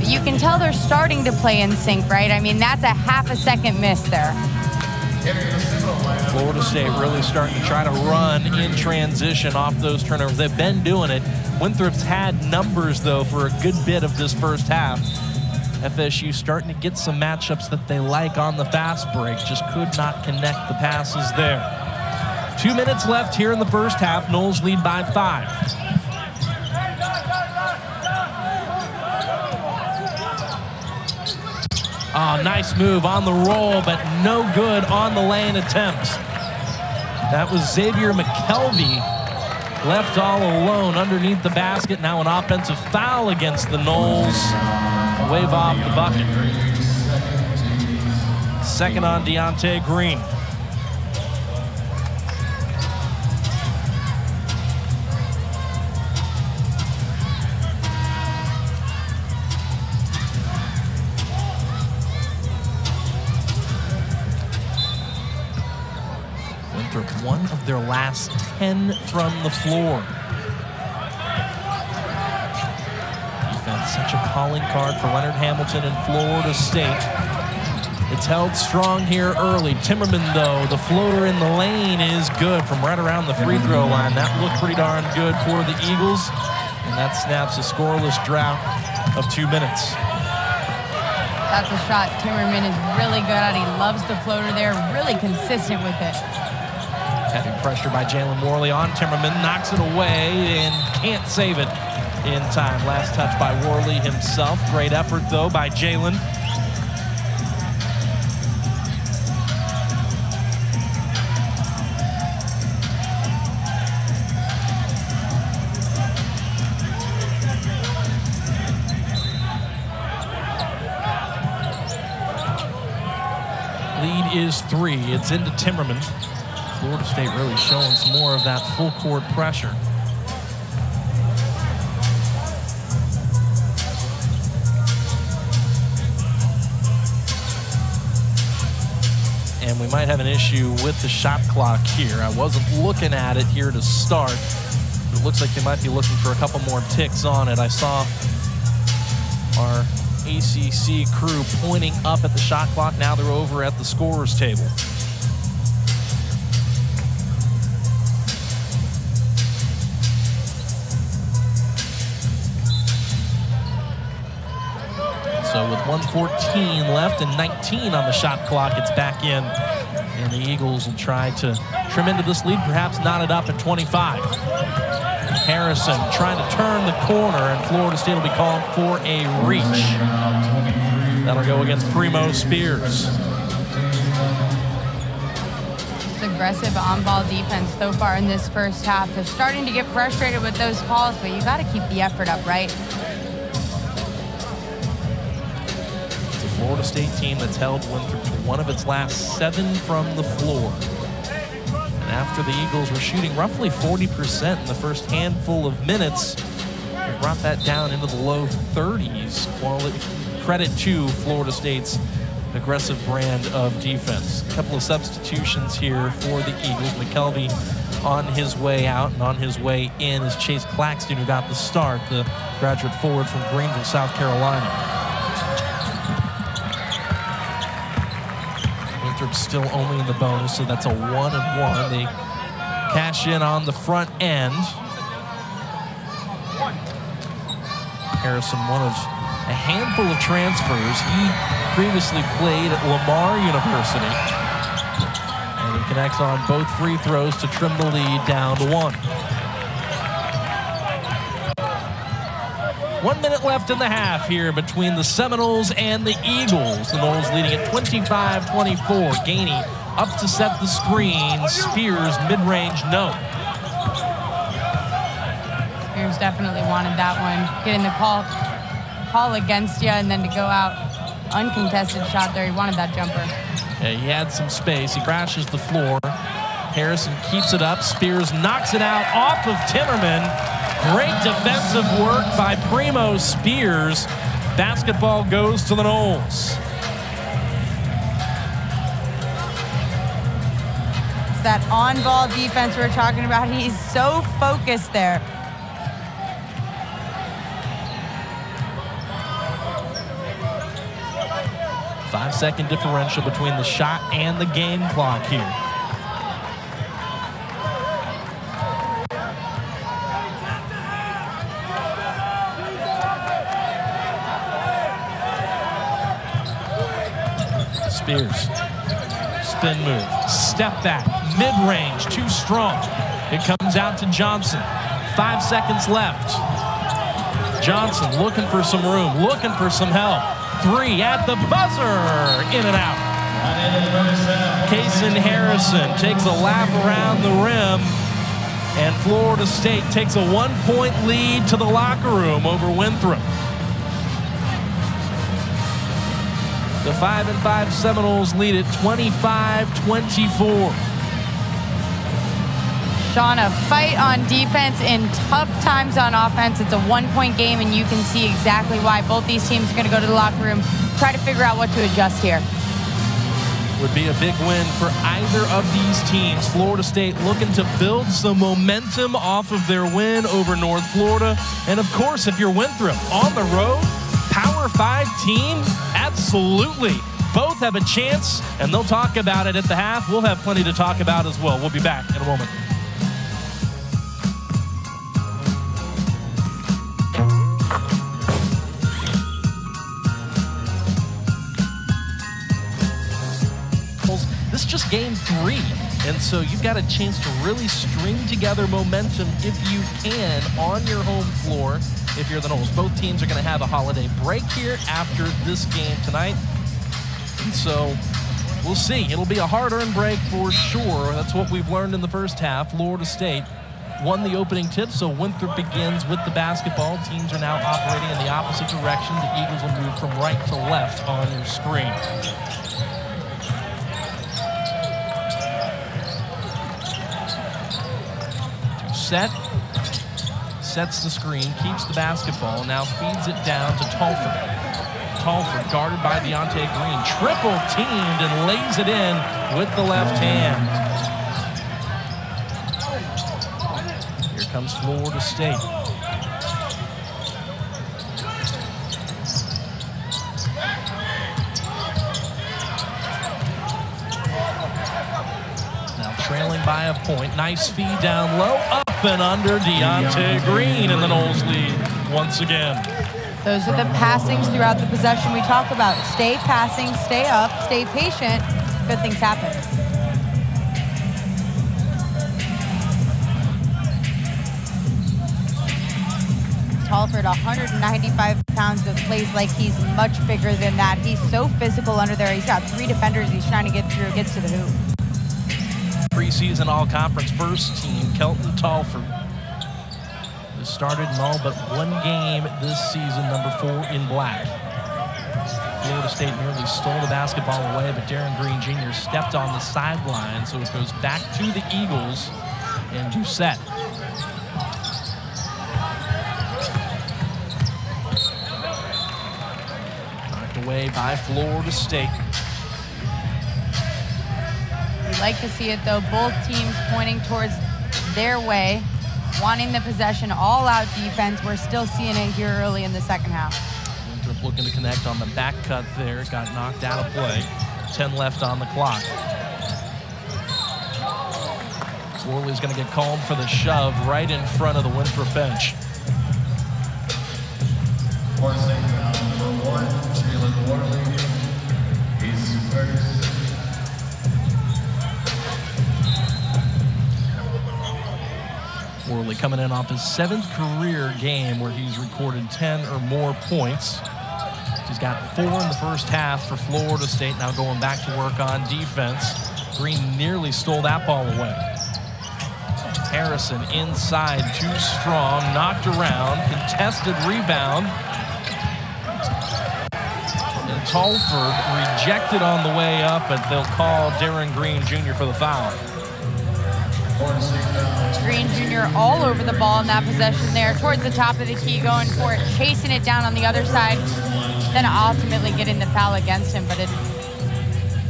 S2: You can tell they're starting to play in sync, right? I mean, that's a half a second miss there.
S1: Florida State really starting to try to run in transition off those turnovers. They've been doing it. Winthrop's had numbers, though, for a good bit of this first half. FSU starting to get some matchups that they like on the fast break. Just could not connect the passes there. 2 minutes left here in the first half. Noles lead by 5. Oh, nice move on the roll, but no good on the lane attempts. That was Xavier McKelvey, left all alone underneath the basket. Now an offensive foul against the Noles. Wave off the bucket. Second on Deontay Green. Winthrop, one of their last 10 from the floor. Defense, such a calling card for Leonard Hamilton and Florida State. It's held strong here early. Timmerman, though, the floater in the lane is good from right around the free throw line. That looked pretty darn good for the Eagles, and that snaps a scoreless drought of 2 minutes.
S2: That's a shot Timmerman is really good at. He loves the floater there, really consistent with it.
S1: Heavy pressure by Jalen Warley on Timmerman, knocks it away and can't save it in time. Last touch by Warley himself. Great effort, though, by Jalen. Lead is 3. It's into Timmerman. Florida State really showing some more of that full court pressure. And we might have an issue with the shot clock here. I wasn't looking at it here to start. It looks like they might be looking for a couple more ticks on it. I saw our ACC crew pointing up at the shot clock. Now they're over at the scorer's table. So with 1:14 left and 19 on the shot clock, it's back in. And the Eagles will try to trim into this lead, perhaps knot it up at 25. Harrison trying to turn the corner, and Florida State will be called for a reach. That'll go against Primo Spears.
S2: It's aggressive on-ball defense so far in this first half. They're starting to get frustrated with those calls, but you got to keep the effort up, right?
S1: Florida State team that's held Winthrop to one of its last 7 from the floor. And after the Eagles were shooting roughly 40% in the first handful of minutes, they brought that down into the low 30s. Credit to Florida State's aggressive brand of defense. A couple of substitutions here for the Eagles. McKelvey on his way out, and on his way in is Chase Claxton, who got the start, the graduate forward from Greenville, South Carolina. Still only in the bonus, so that's a 1-1. They cash in on the front end. Harrison, one of a handful of transfers. He previously played at Lamar University. And he connects on both free throws to trim the lead down to 1. 1 minute left in the half here between the Seminoles and the Eagles. The Noles leading at 25-24. Gainey up to set the screen. Spears, mid-range, no.
S2: Spears definitely wanted that one. Getting the call against you and then to go out uncontested shot there. He wanted that jumper.
S1: Yeah, he had some space. He crashes the floor. Harrison keeps it up. Spears knocks it out off of Timmerman. Great defensive work by Primo. Spears. Basketball goes to the Noles.
S2: It's that on-ball defense we're talking about. He's so focused there.
S1: Five-second differential between the shot and the game clock here. Spears, spin move, step back, mid-range, too strong. It comes out to Johnson. 5 seconds left. Johnson looking for some room, looking for some help. 3 at the buzzer, in and out. Kason Harrison takes a lap around the rim, and Florida State takes a 1-point lead to the locker room over Winthrop. The 5-5 Seminoles lead at 25-24.
S2: Sean, a fight on defense in tough times on offense. It's a 1-point game, and you can see exactly why both these teams are going to go to the locker room, try to figure out what to adjust here.
S1: Would be a big win for either of these teams. Florida State looking to build some momentum off of their win over North Florida. And of course, if you're Winthrop on the road, Power 5 team, absolutely. Both have a chance, and they'll talk about it at the half. We'll have plenty to talk about as well. We'll be back in a moment. This is just game 3, and so you've got a chance to really string together momentum if you can on your home floor if you're the Noles. Both teams are going to have a holiday break here after this game tonight, and so we'll see. It'll be a hard-earned break for sure. That's what we've learned in the first half. Florida State won the opening tip, so Winthrop begins with the basketball. Teams are now operating in the opposite direction. The Eagles will move from right to left on your screen. Sets the screen, keeps the basketball, now feeds it down to Talford. Talford guarded by Deontay Green, triple teamed and lays it in with the left hand. Here comes Florida State. Now trailing by a point, nice feed down low, up and under. Deontay Green in the Noles lead once again.
S2: Those are the passings throughout the possession we talk about. Stay passing, stay up, stay patient. Good things happen. Talford, 195 pounds, but plays like he's much bigger than that. He's so physical under there. He's got 3 defenders he's trying to get through, gets to the hoop.
S1: Preseason all-conference first team, Kelton Talford, has started in all but 1 game this season, number 4 in black. Florida State nearly stole the basketball away, but Darren Green Jr. stepped on the sideline, so it goes back to the Eagles and Doucette. Knocked away by Florida State.
S2: We like to see it, though. Both teams pointing towards their way, wanting the possession, all-out defense. We're still seeing it here early in the second half.
S1: Winthrop looking to connect on the back cut there. Got knocked out of play. 10 left on the clock. Warley's going to get called for the shove right in front of the Winthrop bench.
S3: Forcing foul number 1, Jalen Warley. He's first.
S1: Warley coming in off his 7th career game where he's recorded 10 or more points. He's got 4 in the first half for Florida State, now going back to work on defense. Green nearly stole that ball away. Harrison inside, too strong, knocked around, contested rebound. And Talford rejected on the way up, but they'll call Darren Green Jr. for the foul.
S2: Green Jr. all over the ball in that possession there, towards the top of the key, going for it, chasing it down on the other side, then ultimately getting the foul against him. But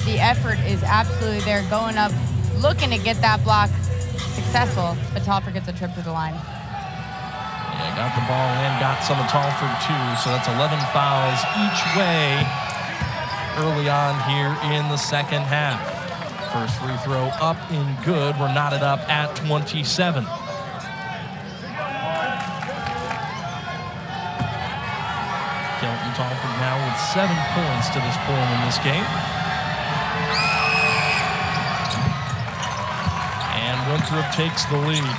S2: the effort is absolutely there, going up, looking to get that block successful, but Talford gets a trip to the line.
S1: Yeah, got the ball in, got some of Talford too, so that's 11 fouls each way early on here in the second half. First free throw up and good. We're knotted up at 27. Kelton Talford now with 7 points to this point in this game. And Winthrop takes the lead.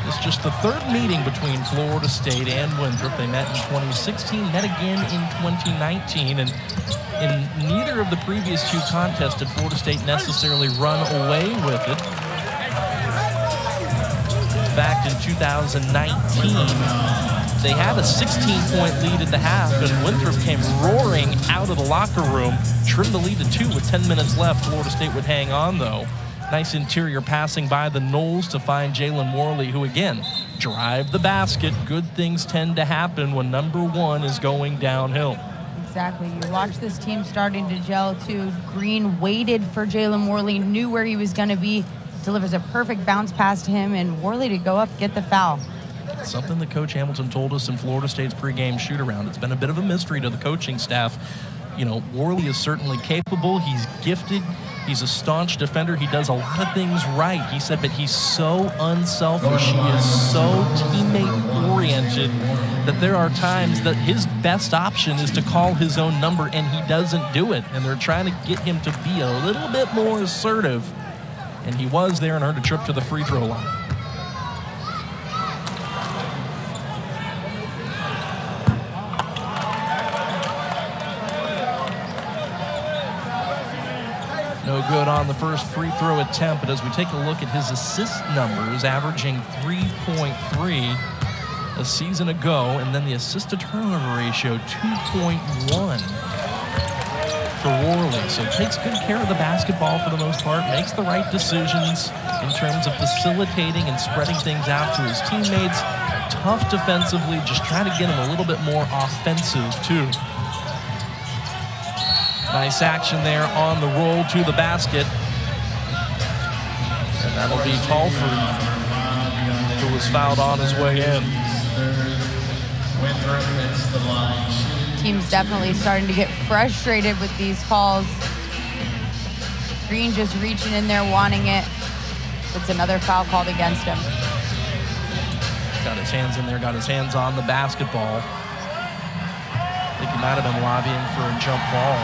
S1: It's just the third meeting between Florida State and Winthrop. They met in 2016, met again in 2019, and in neither of the previous two contests did Florida State necessarily run away with it. In fact, in 2019, they had a 16-point lead at the half, and Winthrop came roaring out of the locker room, trimmed the lead to 2 with 10 minutes left. Florida State would hang on, though. Nice interior passing by the Noles to find Jalen Warley, who, again, drive the basket. Good things tend to happen when number one is going downhill.
S2: Exactly. You watch this team starting to gel, too. Green waited for Jalen Warley, knew where he was going to be, delivers a perfect bounce pass to him, and Warley to go up, get the foul.
S1: Something that Coach Hamilton told us in Florida State's pregame shoot-around. It's been a bit of a mystery to the coaching staff. You know, Warley is certainly capable. He's gifted. He's a staunch defender. He does a lot of things right. He said, but he's so unselfish. He is so teammate-oriented that there are times that his best option is to call his own number, and he doesn't do it. And they're trying to get him to be a little bit more assertive. And he was there and earned a trip to the free throw line. No good on the first free throw attempt, but as we take a look at his assist numbers, averaging 3.3 a season ago, and then the assist-to-turnover ratio, 2.1 for Warley. So takes good care of the basketball for the most part, makes the right decisions in terms of facilitating and spreading things out to his teammates. Tough defensively, just trying to get him a little bit more offensive, too. Nice action there on the roll to the basket. And that'll be Talford, who was fouled on his way in.
S2: Team's definitely starting to get frustrated with these calls. Green just reaching in there, wanting it. It's another foul called against him.
S1: Got his hands in there, got his hands on the basketball. I think he might have been lobbying for a jump ball.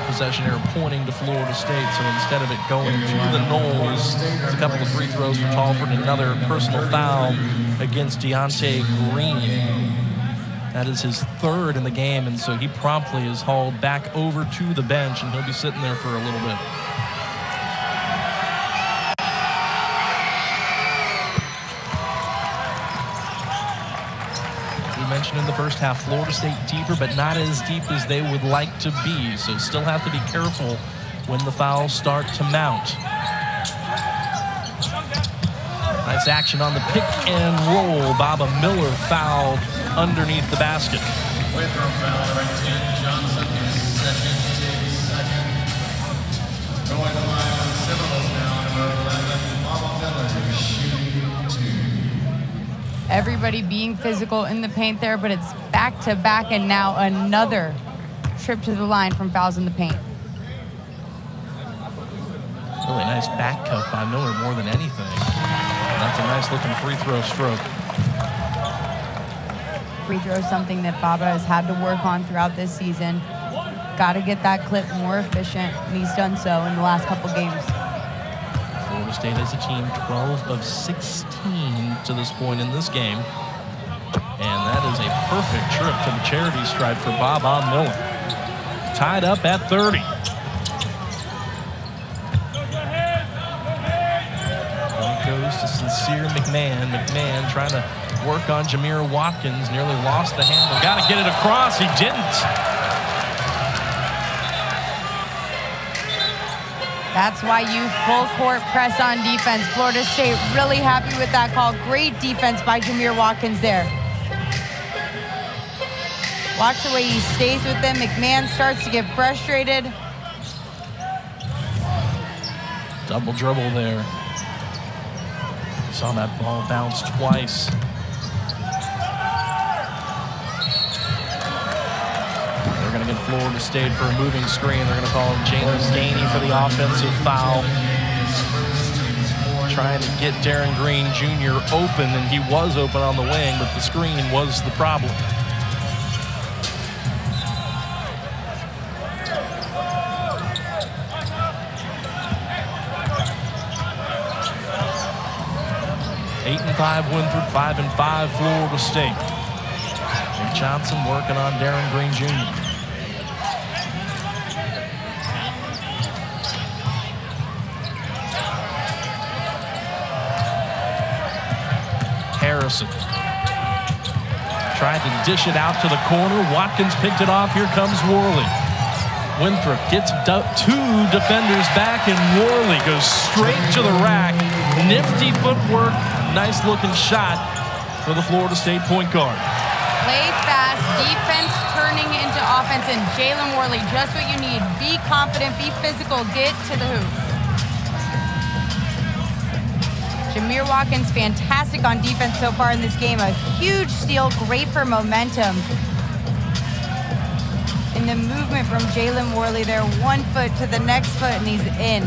S1: Possession error pointing to Florida State, so instead of it going to the Noles, it's a couple of free throws for Talford, another personal foul against Deontay Green. That is his third in the game, and so he promptly is hauled back over to the bench, and he'll be sitting there for a little bit. Mentioned in the first half, Florida State deeper, but not as deep as they would like to be. So still have to be careful when the fouls start to mount. Nice action on the pick and roll. Baba Miller fouled underneath the basket.
S3: Winthrop foul, right 10, Johnson is second. Going to line on Seminoles now, number 11, Baba Miller, shooting 2.
S2: Everybody being physical in the paint there, but it's back-to-back, and now another trip to the line from fouls in the paint.
S1: Really nice back cut by Miller more than anything. And that's a nice-looking free throw stroke.
S2: Free throw is something that Baba has had to work on throughout this season. Got to get that clip more efficient, and he's done so in the last couple games.
S1: Florida State as a team 12 of 16 to this point in this game. And that is a perfect trip to the charity stripe for Baba Miller. Tied up at 30. to Sincere McMahon. McMahon trying to work on Jameer Watkins. Nearly lost the handle. Got to get it across. He didn't.
S2: That's why you full court press on defense. Florida State really happy with that call. Great defense by Jameer Watkins there. Watch the way he stays with them. McMahon starts to get frustrated.
S1: Double dribble there. Saw that ball bounce twice. They're going to get Florida State for a moving screen. They're going to call Jalen for the offensive foul. Trying to get Darren Green Jr. open, and he was open on the wing, but the screen was the problem. Eight and 5 Winthrop, 5 and 5 Florida State. And Johnson working on Darren Green Jr. Harrison tried to dish it out to the corner. Watkins picked it off. Here comes Warley. Winthrop gets two defenders back, and Warley goes straight to the rack. Nifty footwork, nice looking shot for the Florida State point guard.
S2: Play fast, defense turning into offense, and Jalen Warley, just what you need. Be confident, be physical, get to the hoop. Jameer Watkins, fantastic on defense so far in this game. A huge steal, great for momentum. And the movement from Jalen Warley there, 1 foot to the next foot, and he's in.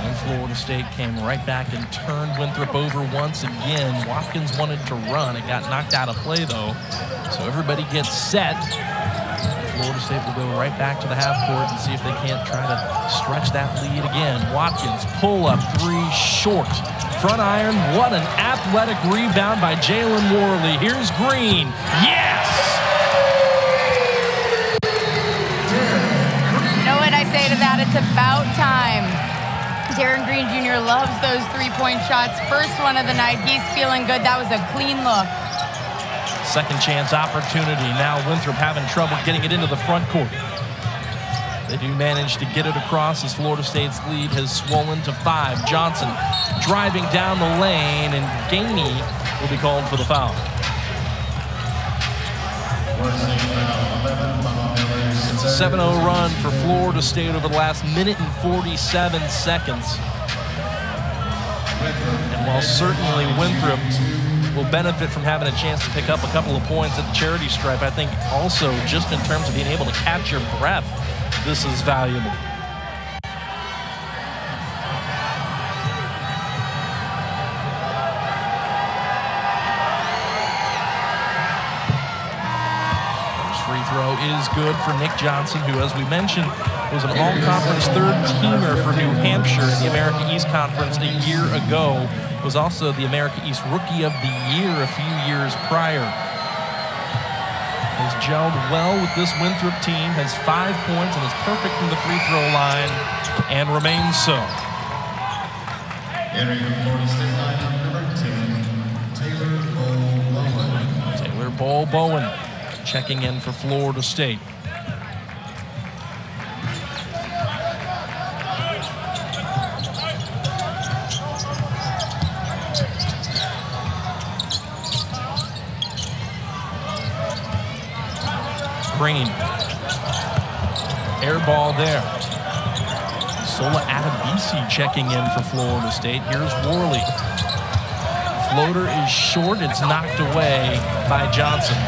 S1: And Florida State came right back and turned Winthrop over once again. Watkins wanted to run. It got knocked out of play, though. So everybody gets set. Florida State will go right back to the half court and see if they can't try to stretch that lead again. Watkins, pull up three, short. Front iron, what an athletic rebound by Jalen Warley. Here's Green, yes!
S2: You know what I say to that? It's about time. Darren Green Jr. loves those three-point shots. First one of the night, he's feeling good. That was a clean look.
S1: Second chance opportunity. Now Winthrop having trouble getting it into the front court. They do manage to get it across as Florida State's lead has swollen to 5. Johnson driving down the lane, and Gainey will be called for the foul. It's a 7-0 run for Florida State over the last minute and 47 seconds. And while certainly Winthrop will benefit from having a chance to pick up a couple of points at the charity stripe, I think also just in terms of being able to catch your breath, this is valuable. First free throw is good for Nick Johnson, who, as we mentioned, was an all-conference third-teamer for New Hampshire in the America East Conference a year ago. Was also the America East Rookie of the Year a few years prior. Has gelled well with this Winthrop team, has 5 points, and is perfect from the free throw line, and remains so.
S3: Entering the Florida State line, number 10,
S1: Taylor Bowen checking in for Florida State. Green. Air ball there. Sola Adebisi checking in for Florida State. Here's Warley. Floater is short. It's knocked away by Johnson.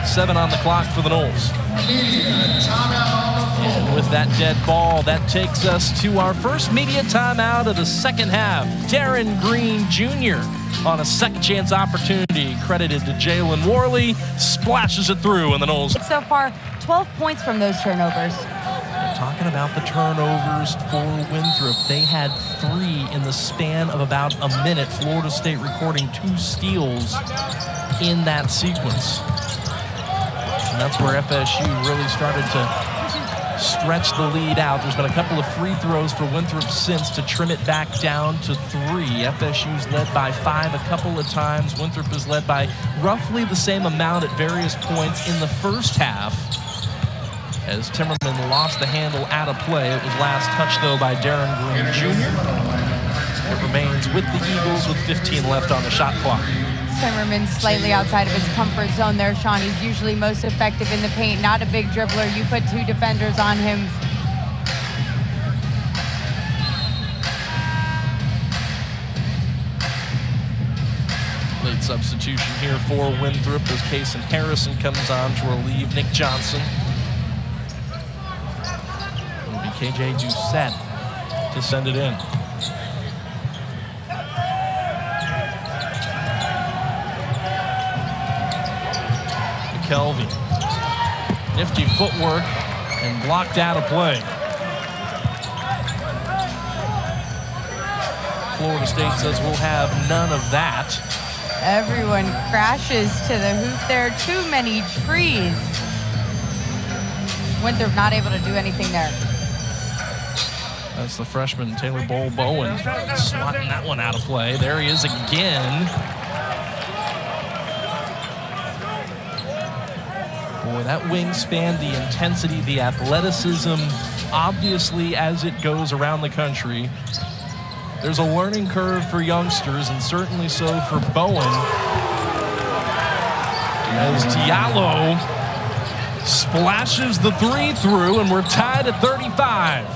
S1: 7 on the clock for the Noles. And with that dead ball, that takes us to our first media timeout of the second half. Darren Green Jr. on a second chance opportunity, credited to Jalen Warley, splashes it through, and the Noles.
S2: So far, 12 points from those turnovers.
S1: Talking about the turnovers for Winthrop, they had 3 in the span of about a minute. Florida State recording 2 steals in that sequence. And that's where FSU really started to stretch the lead out. There's been a couple of free throws for Winthrop since to trim it back down to 3. FSU's led by 5 a couple of times. Winthrop is led by roughly the same amount at various points in the first half, as Timmerman lost the handle out of play. It was last touched, though, by Darren Green Jr. It remains with the Eagles with 15 left on the shot clock.
S2: Timmerman slightly outside of his comfort zone there, Sean. He's usually most effective in the paint, not a big dribbler. You put 2 defenders on him.
S1: Late substitution here for Winthrop as Kason Harrison comes on to relieve Nick Johnson. It'll be KJ Doucette to send it in. McKelvey. Nifty footwork and blocked out of play. Florida State says we'll have none of that.
S2: Everyone crashes to the hoop there. Too many trees. Winthrop not able to do anything there.
S1: That's the freshman Taylor Bowen swatting that one out of play. There he is again. Boy, that wingspan, the intensity, the athleticism, obviously as it goes around the country, there's a learning curve for youngsters, and certainly so for Bowen. As Diallo splashes the 3 through, and we're tied at 35.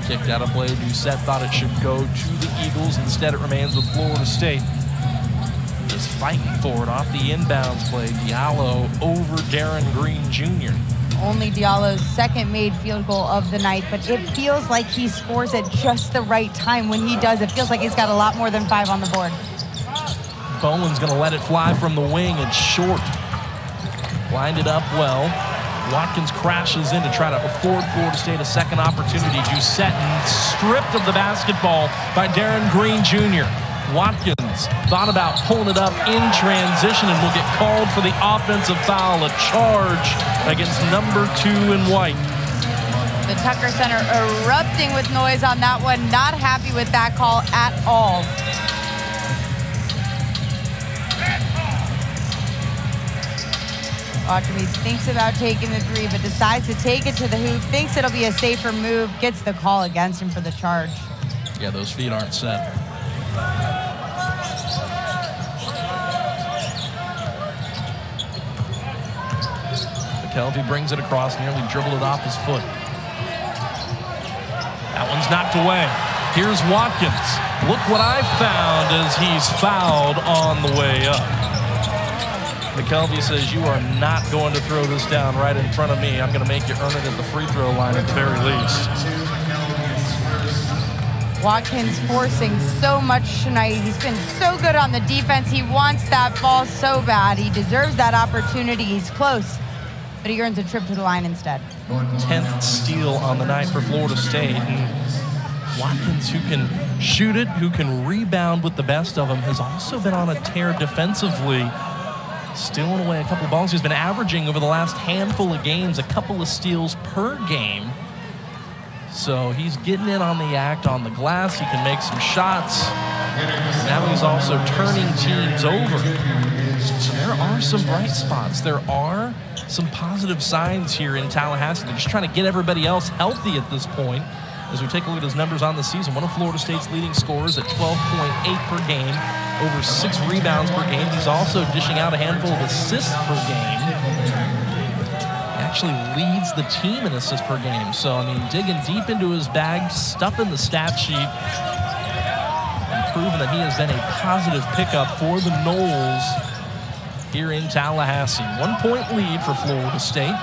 S1: Kicked out of play. Doucette thought it should go to the Eagles. Instead, it remains with Florida State. Just fighting for it off the inbounds play. Diallo over Darren Green Jr.
S2: Only Diallo's second made field goal of the night, but it feels like he scores at just the right time. When he does, it feels like he's got a lot more than 5 on the board.
S1: Bowen's going to let it fly from the wing. It's short. Lined it up well. Watkins crashes in to try to afford Florida State a second opportunity. Doucette stripped of the basketball by Darren Green Jr. Watkins thought about pulling it up in transition and will get called for the offensive foul, a charge against number 2 in white.
S2: The Tucker Center erupting with noise on that one. Not happy with that call at all. Watkins thinks about taking the 3, but decides to take it to the hoop, thinks it'll be a safer move, gets the call against him for the charge.
S1: Yeah, those feet aren't set. McKelvey brings it across, nearly dribbled it off his foot. That one's knocked away. Here's Watkins. Look what I found as he's fouled on the way up. McKelvey says, you are not going to throw this down right in front of me. I'm going to make you earn it at the free throw line at the very least.
S2: Watkins forcing so much tonight. He's been so good on the defense. He wants that ball so bad. He deserves that opportunity. He's close, but he earns a trip to the line instead.
S1: 10th steal on the night for Florida State. And Watkins, who can shoot it, who can rebound with the best of them, has also been on a tear defensively. Stealing away a couple of balls. He's been averaging over the last handful of games a couple of steals per game. So he's getting in on the act on the glass. He can make some shots. Now he's also turning teams over. So there are some bright spots. There are some positive signs here in Tallahassee. They're just trying to get everybody else healthy at this point. As we take a look at his numbers on the season, one of Florida State's leading scorers at 12.8 per game, over 6 rebounds per game. He's also dishing out a handful of assists per game. He actually leads the team in assists per game. So, I mean, digging deep into his bag, stuffing the stat sheet, and proving that he has been a positive pickup for the Noles here in Tallahassee. 1-point lead for Florida State.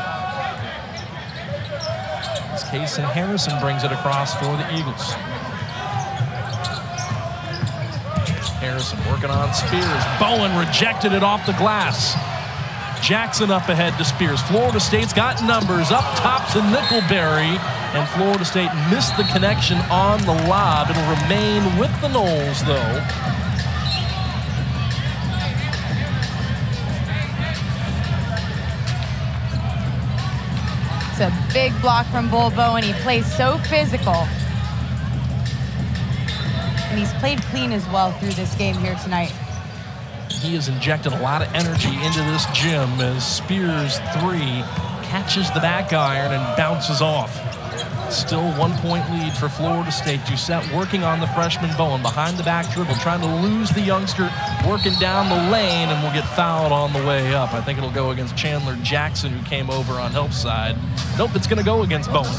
S1: As Kason Harrison brings it across for the Eagles. Harrison working on Spears. Bowen rejected it off the glass. Jackson up ahead to Spears. Florida State's got numbers up top to Nickelberry, and Florida State missed the connection on the lob. It'll remain with the Noles, though.
S2: a big block from Bull Bowen. He plays so physical. And he's played clean as well through this game here tonight.
S1: He has injected a lot of energy into this gym as Spears 3 catches the back iron and bounces off. Still 1 point lead for Florida State. Doucette working on the freshman Bowen behind the back dribble, trying to lose the youngster, working down the lane, and will get fouled on the way up. I think it'll go against Chandler Jackson, who came over on help side. Nope, it's going to go against Bowen.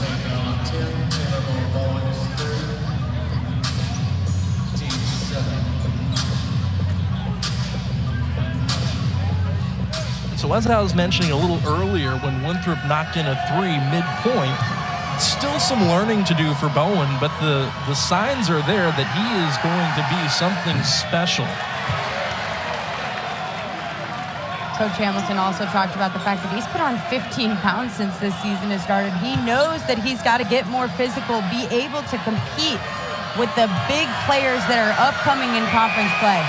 S1: So as I was mentioning a little earlier, when Winthrop knocked in a 3 midpoint, still some learning to do for Bowen, but the signs are there that he is going to be something special.
S2: Coach Hamilton also talked about the fact that he's put on 15 pounds since this season has started. He knows that he's got to get more physical, be able to compete with the big players that are upcoming in conference play.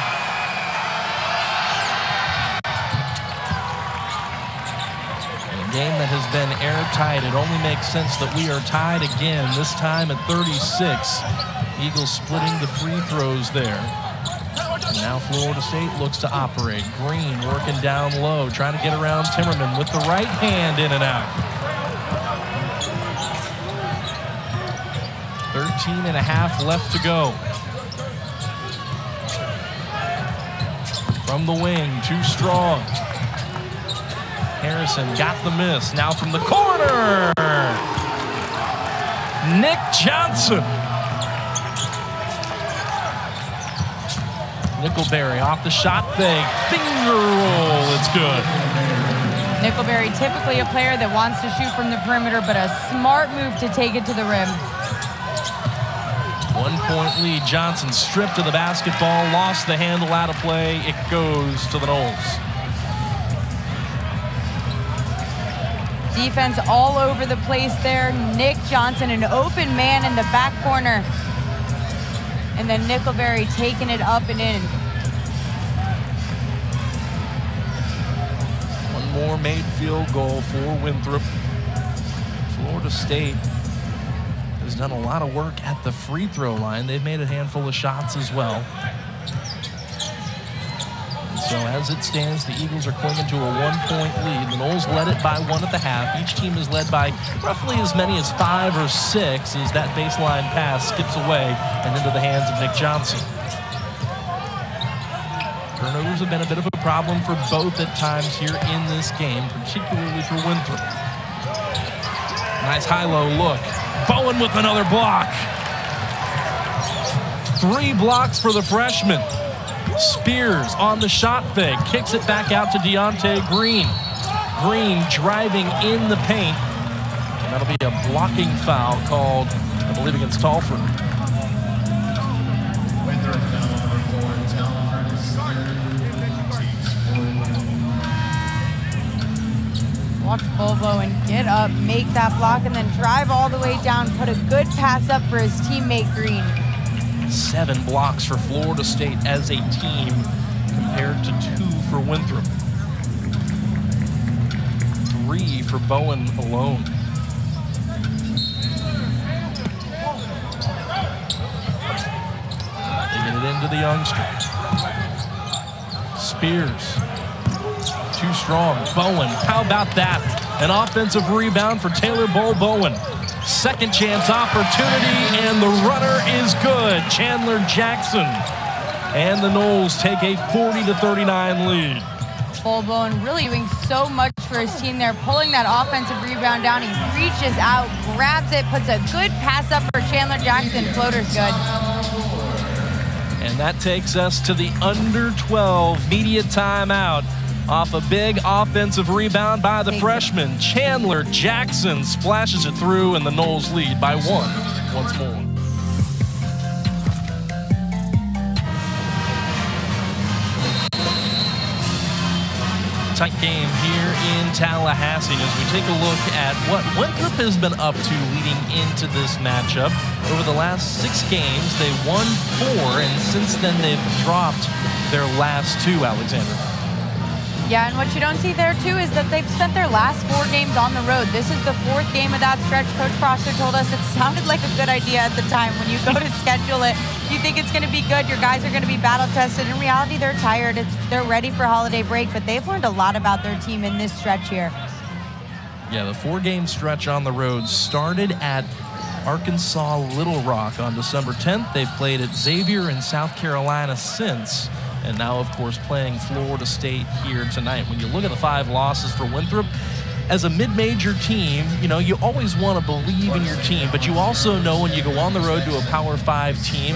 S1: Game that has been airtight. It only makes sense that we are tied again, this time at 36. Eagles splitting the free throws there. And now Florida State looks to operate. Green working down low, trying to get around Timmerman with the right hand in and out. 13 and a half left to go. From the wing, too strong. Harrison got the miss. Now from the corner, Nick Johnson. Nickelberry off the shot fake. Finger roll. It's good.
S2: Nickelberry, typically a player that wants to shoot from the perimeter, but a smart move to take it to the rim.
S1: 1 point lead. Johnson stripped to the basketball, lost the handle out of play. It goes to the Noles.
S2: Defense all over the place there. Nick Johnson, an open man in the back corner. And then Nickelberry taking it up and in.
S1: One more made field goal for Winthrop. Florida State has done a lot of work at the free throw line. They've made a handful of shots as well. So as it stands, the Eagles are clinging to a 1 point lead. The Noles led it by 1 at the half. Each team is led by roughly as many as 5 or 6 as that baseline pass skips away and into the hands of Nick Johnson. Turnovers have been a bit of a problem for both at times here in this game, particularly for Winthrop. Nice high-low look. Bowen with another block. 3 blocks for the freshman. Spears on the shot fake, kicks it back out to Deontay Green. Green driving in the paint. And that'll be a blocking foul called, I believe, against Talford.
S2: Watch Bull Bowen get up, make that block, and then drive all the way down, put a good pass up for his teammate Green.
S1: 7 blocks for Florida State as a team compared to 2 for Winthrop. 3 for Bowen alone. They get it into the youngster. Spears. Too strong. Bowen, how about that? An offensive rebound for Taylor Bull Bowen. Second chance opportunity, and the runner is good. Chandler Jackson. And the Noles take a 40-39 lead.
S2: Bull Bowen really doing so much for his team there, pulling that offensive rebound down. He reaches out, grabs it, puts a good pass up for Chandler Jackson. Floater's good.
S1: And that takes us to the under 12 media timeout. Off a big offensive rebound by the freshman. Chandler Jackson splashes it through, and the Noles lead by 1 once more. Tight game here in Tallahassee as we take a look at what Winthrop has been up to leading into this matchup. Over the last 6 games, they won 4, and since then they've dropped their last 2, Alexander.
S2: Yeah, and what you don't see there, too, is that they've spent their last 4 games on the road. This is the 4th game of that stretch. Coach Prosser told us it sounded like a good idea at the time. When you go to schedule it, you think it's going to be good. Your guys are going to be battle-tested. In reality, they're tired. They're ready for holiday break, but they've learned a lot about their team in this stretch here.
S1: Yeah, the 4-game stretch on the road started at Arkansas Little Rock on December 10th. They've played at Xavier in South Carolina since. And now, of course, playing Florida State here tonight. When you look at the 5 losses for Winthrop, as a mid-major team, you know, you always want to believe in your team, but you also know when you go on the road to a Power 5 team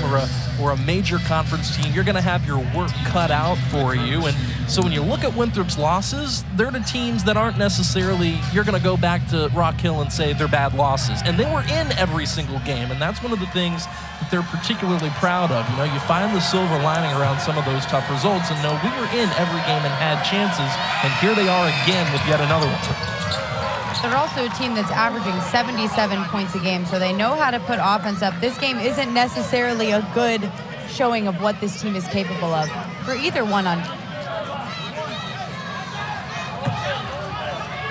S1: or a major conference team, you're going to have your work cut out for you. And so when you look at Winthrop's losses, they're the teams that aren't necessarily, you're going to go back to Rock Hill and say they're bad losses. And they were in every single game, and that's one of the things that they're particularly proud of. You know, you find the silver lining around some of those tough results and know we were in every game and had chances, and here they are again with yet another one.
S2: They're also a team that's averaging 77 points a game, so they know how to put offense up. This game isn't necessarily a good showing of what this team is capable of for either one. And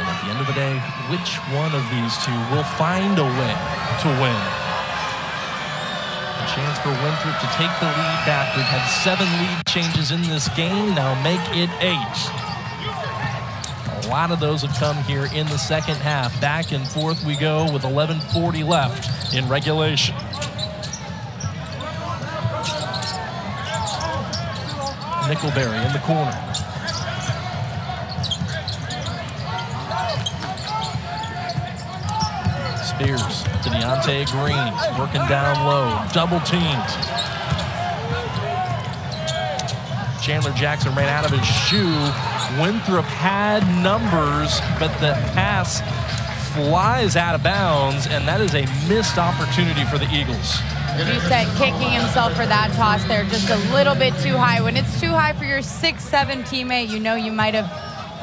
S1: at the end of the day, which one of these two will find a way to win? A chance for Winthrop to take the lead back. We've had 7 lead changes in this game. Now make it 8. A lot of those have come here in the second half. Back and forth we go with 11:40 left in regulation. Nickelberry in the corner. Spears to Deontay Green, working down low, double teamed. Chandler Jackson ran out of his shoe. Winthrop had numbers, but the pass flies out of bounds, and that is a missed opportunity for the Eagles.
S2: You said kicking himself for that toss there just a little bit too high. When it's too high for your 6'7" teammate, you know you might have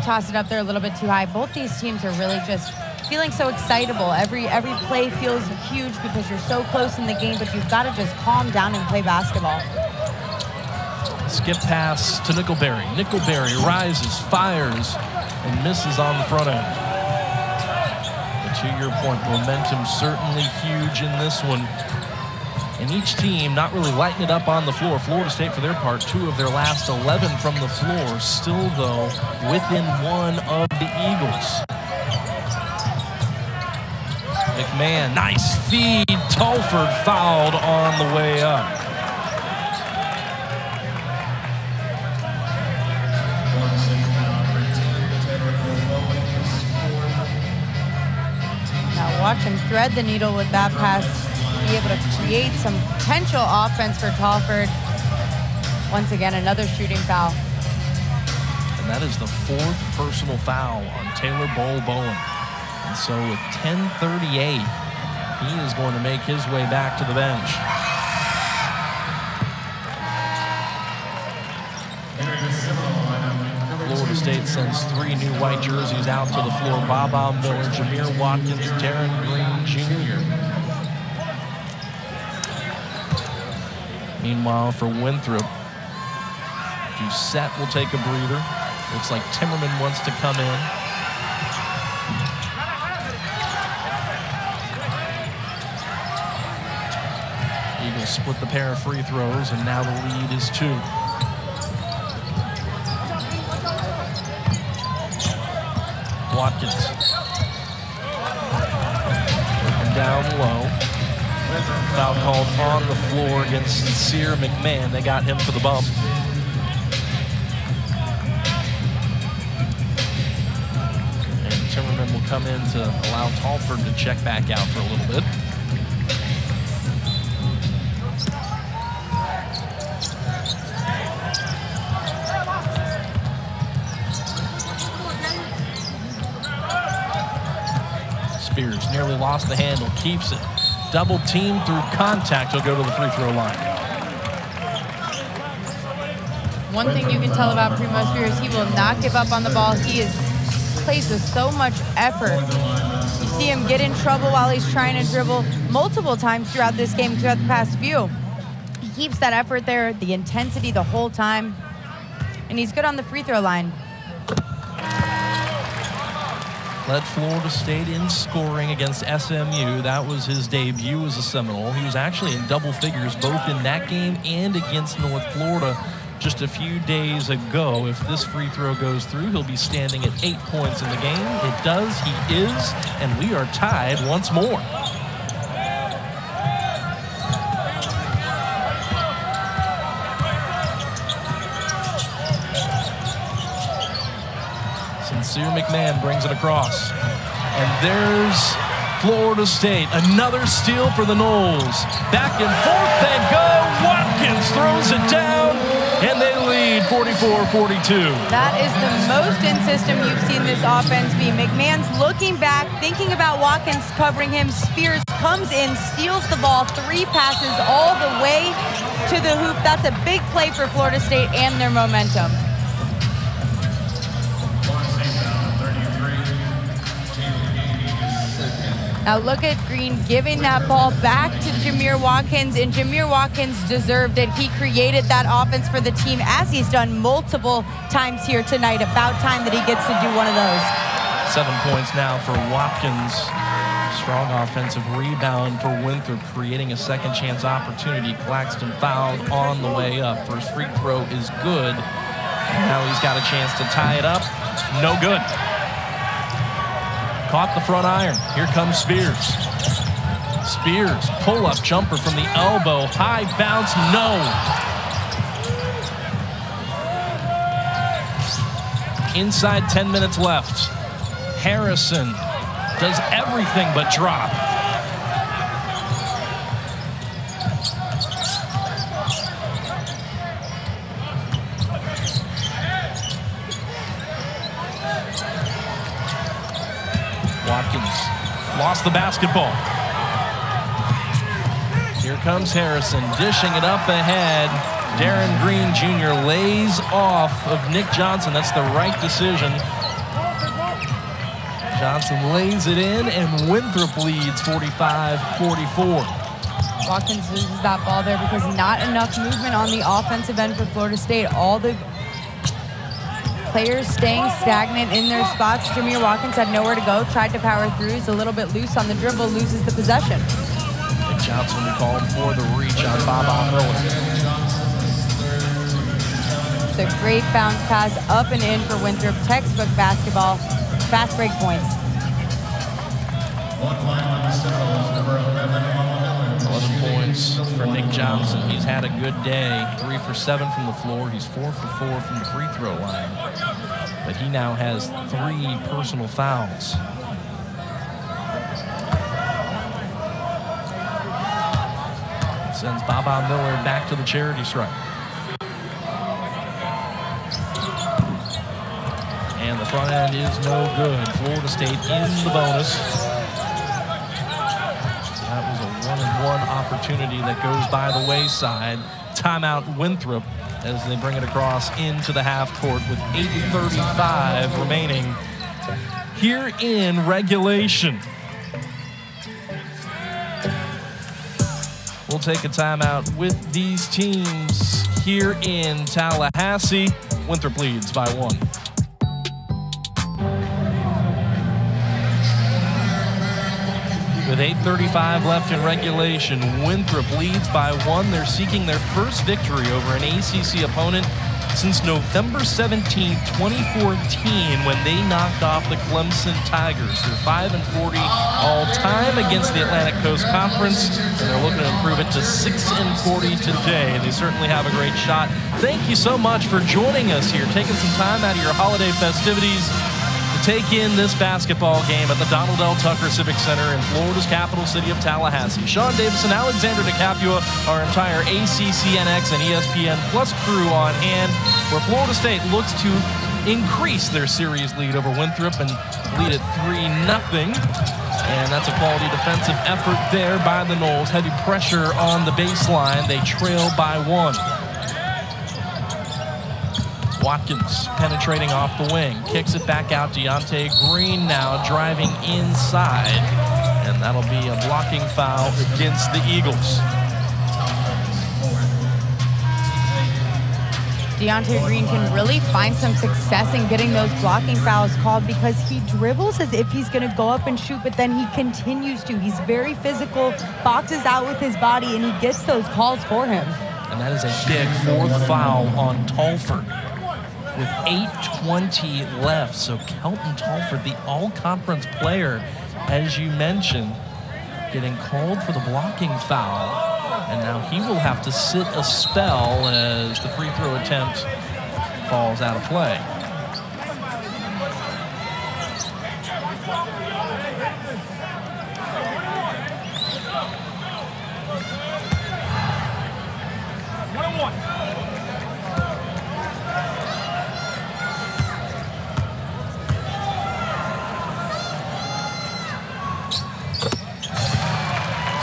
S2: tossed it up there a little bit too high. Both these teams are really just feeling so excitable. Every play feels huge because you're so close in the game, but you've got to just calm down and play basketball.
S1: Skip pass to Nickelberry. Nickelberry rises, fires, and misses on the front end. But to your point, momentum certainly huge in this one. And each team not really lighting it up on the floor. Florida State, for their part, 2 of their last 11 from the floor. Still, though, within 1 of the Eagles. McMahon, nice feed. Tulford fouled on the way up.
S2: Watch him thread the needle with that pass, be able to create some potential offense for Talford. Once again, another shooting foul.
S1: And that is the 4th personal foul on Taylor Bowen. And so with 10:38, he is going to make his way back to the bench. Florida State sends 3 new white jerseys out to the floor. Baba Miller, Jameer Watkins, Darren Green Jr. Meanwhile, for Winthrop, Doucette will take a breather. Looks like Timmerman wants to come in. Eagles split the pair of free throws, and now the lead is 2. Watkins. Working down low. Foul called on the floor against Sincere McMahon. They got him for the bump. And Timmerman will come in to allow Talford to check back out for a little bit. Spears nearly lost the handle, keeps it. Double team through contact. He'll go to the free throw line.
S2: One thing you can tell about Primo Spears, he will not give up on the ball. He plays with so much effort. You see him get in trouble while he's trying to dribble multiple times throughout this game, throughout the past few. He keeps that effort there, the intensity the whole time, and he's good on the free throw line.
S1: led Florida State in scoring against SMU. That was his debut as a Seminole. He was actually in double figures both in that game and against North Florida just a few days ago. If this free throw goes through, he'll be standing at 8 points in the game. It does, he is, and we are tied once more. Sincere McMahon brings it across. And there's Florida State. Another steal for the Noles. Back and forth they go. Watkins throws it down, and they lead 44-42.
S2: That is the most in system you've seen this offense be. McMahon's looking back, thinking about Watkins covering him. Spears comes in, steals the ball, 3 passes all the way to the hoop. That's a big play for Florida State and their momentum. Now look at Green giving that ball back to Jamir Watkins, and Jamir Watkins deserved it. He created that offense for the team, as he's done multiple times here tonight. About time that he gets to do one of those.
S1: 7 points now for Watkins. Strong offensive rebound for Winthrop, creating a second chance opportunity. Claxton fouled on the way up. First free throw is good. And now he's got a chance to tie it up. No good. Caught the front iron. Here comes Spears. Spears, pull-up jumper from the elbow. High bounce, no. Inside 10 minutes left. Harrison does everything but drop. Watkins lost the basketball. Here comes Harrison, dishing it up ahead. Darren Green Jr. lays off of Nick Johnson. That's the right decision. Johnson lays it in, and Winthrop leads 45-44.
S2: Watkins loses that ball there because not enough movement on the offensive end for Florida State. All the players staying stagnant in their spots. Jamir Watkins had nowhere to go, tried to power through. He's a little bit loose on the dribble, loses the possession.
S1: Nick Johnson called for the reach on Baba Miller.
S2: It's a great bounce pass up and in for Winthrop. Textbook basketball, fast break points.
S1: 11 points for Nick Johnson. He's had a good day. 3 for 7 from the floor. He's 4 for 4 from the free throw line. But he now has 3 personal fouls. Sends Baba Miller back to the charity stripe. And the front end is no good. Florida State in the bonus. That was a 1-and-1 opportunity that goes by the wayside. Timeout Winthrop as they bring it across into the half court with 8:35 remaining here in regulation. We'll take a timeout with these teams here in Tallahassee. Winthrop leads by 1. With 8:35 left in regulation, Winthrop leads by 1. They're seeking their first victory over an ACC opponent since November 17, 2014, when they knocked off the Clemson Tigers. They're 5-40 all-time against the Atlantic Coast Conference, and they're looking to improve it to 6-40 today. They certainly have a great shot. Thank you so much for joining us here, taking some time out of your holiday festivities to take in this basketball game at the Donald L. Tucker Civic Center in Florida's capital city of Tallahassee. Sean Davison, Alexander DeCapua, our entire ACC, NX, and ESPN Plus crew on hand, where Florida State looks to increase their series lead over Winthrop and lead at 3-0. And that's a quality defensive effort there by the Noles. Heavy pressure on the baseline. They trail by 1. Watkins penetrating off the wing, kicks it back out. Deontay Green now driving inside, and that'll be a blocking foul against the Eagles.
S2: Deontay Green can really find some success in getting those blocking fouls called, because he dribbles as if he's going to go up and shoot, but then he continues to. He's very physical, boxes out with his body, and he gets those calls for him.
S1: And that is a big fourth foul on Tolford with 8:20 left. So Kelton Tolford, the all-conference player, as you mentioned, getting called for the blocking foul. And now he will have to sit a spell as the free throw attempt falls out of play.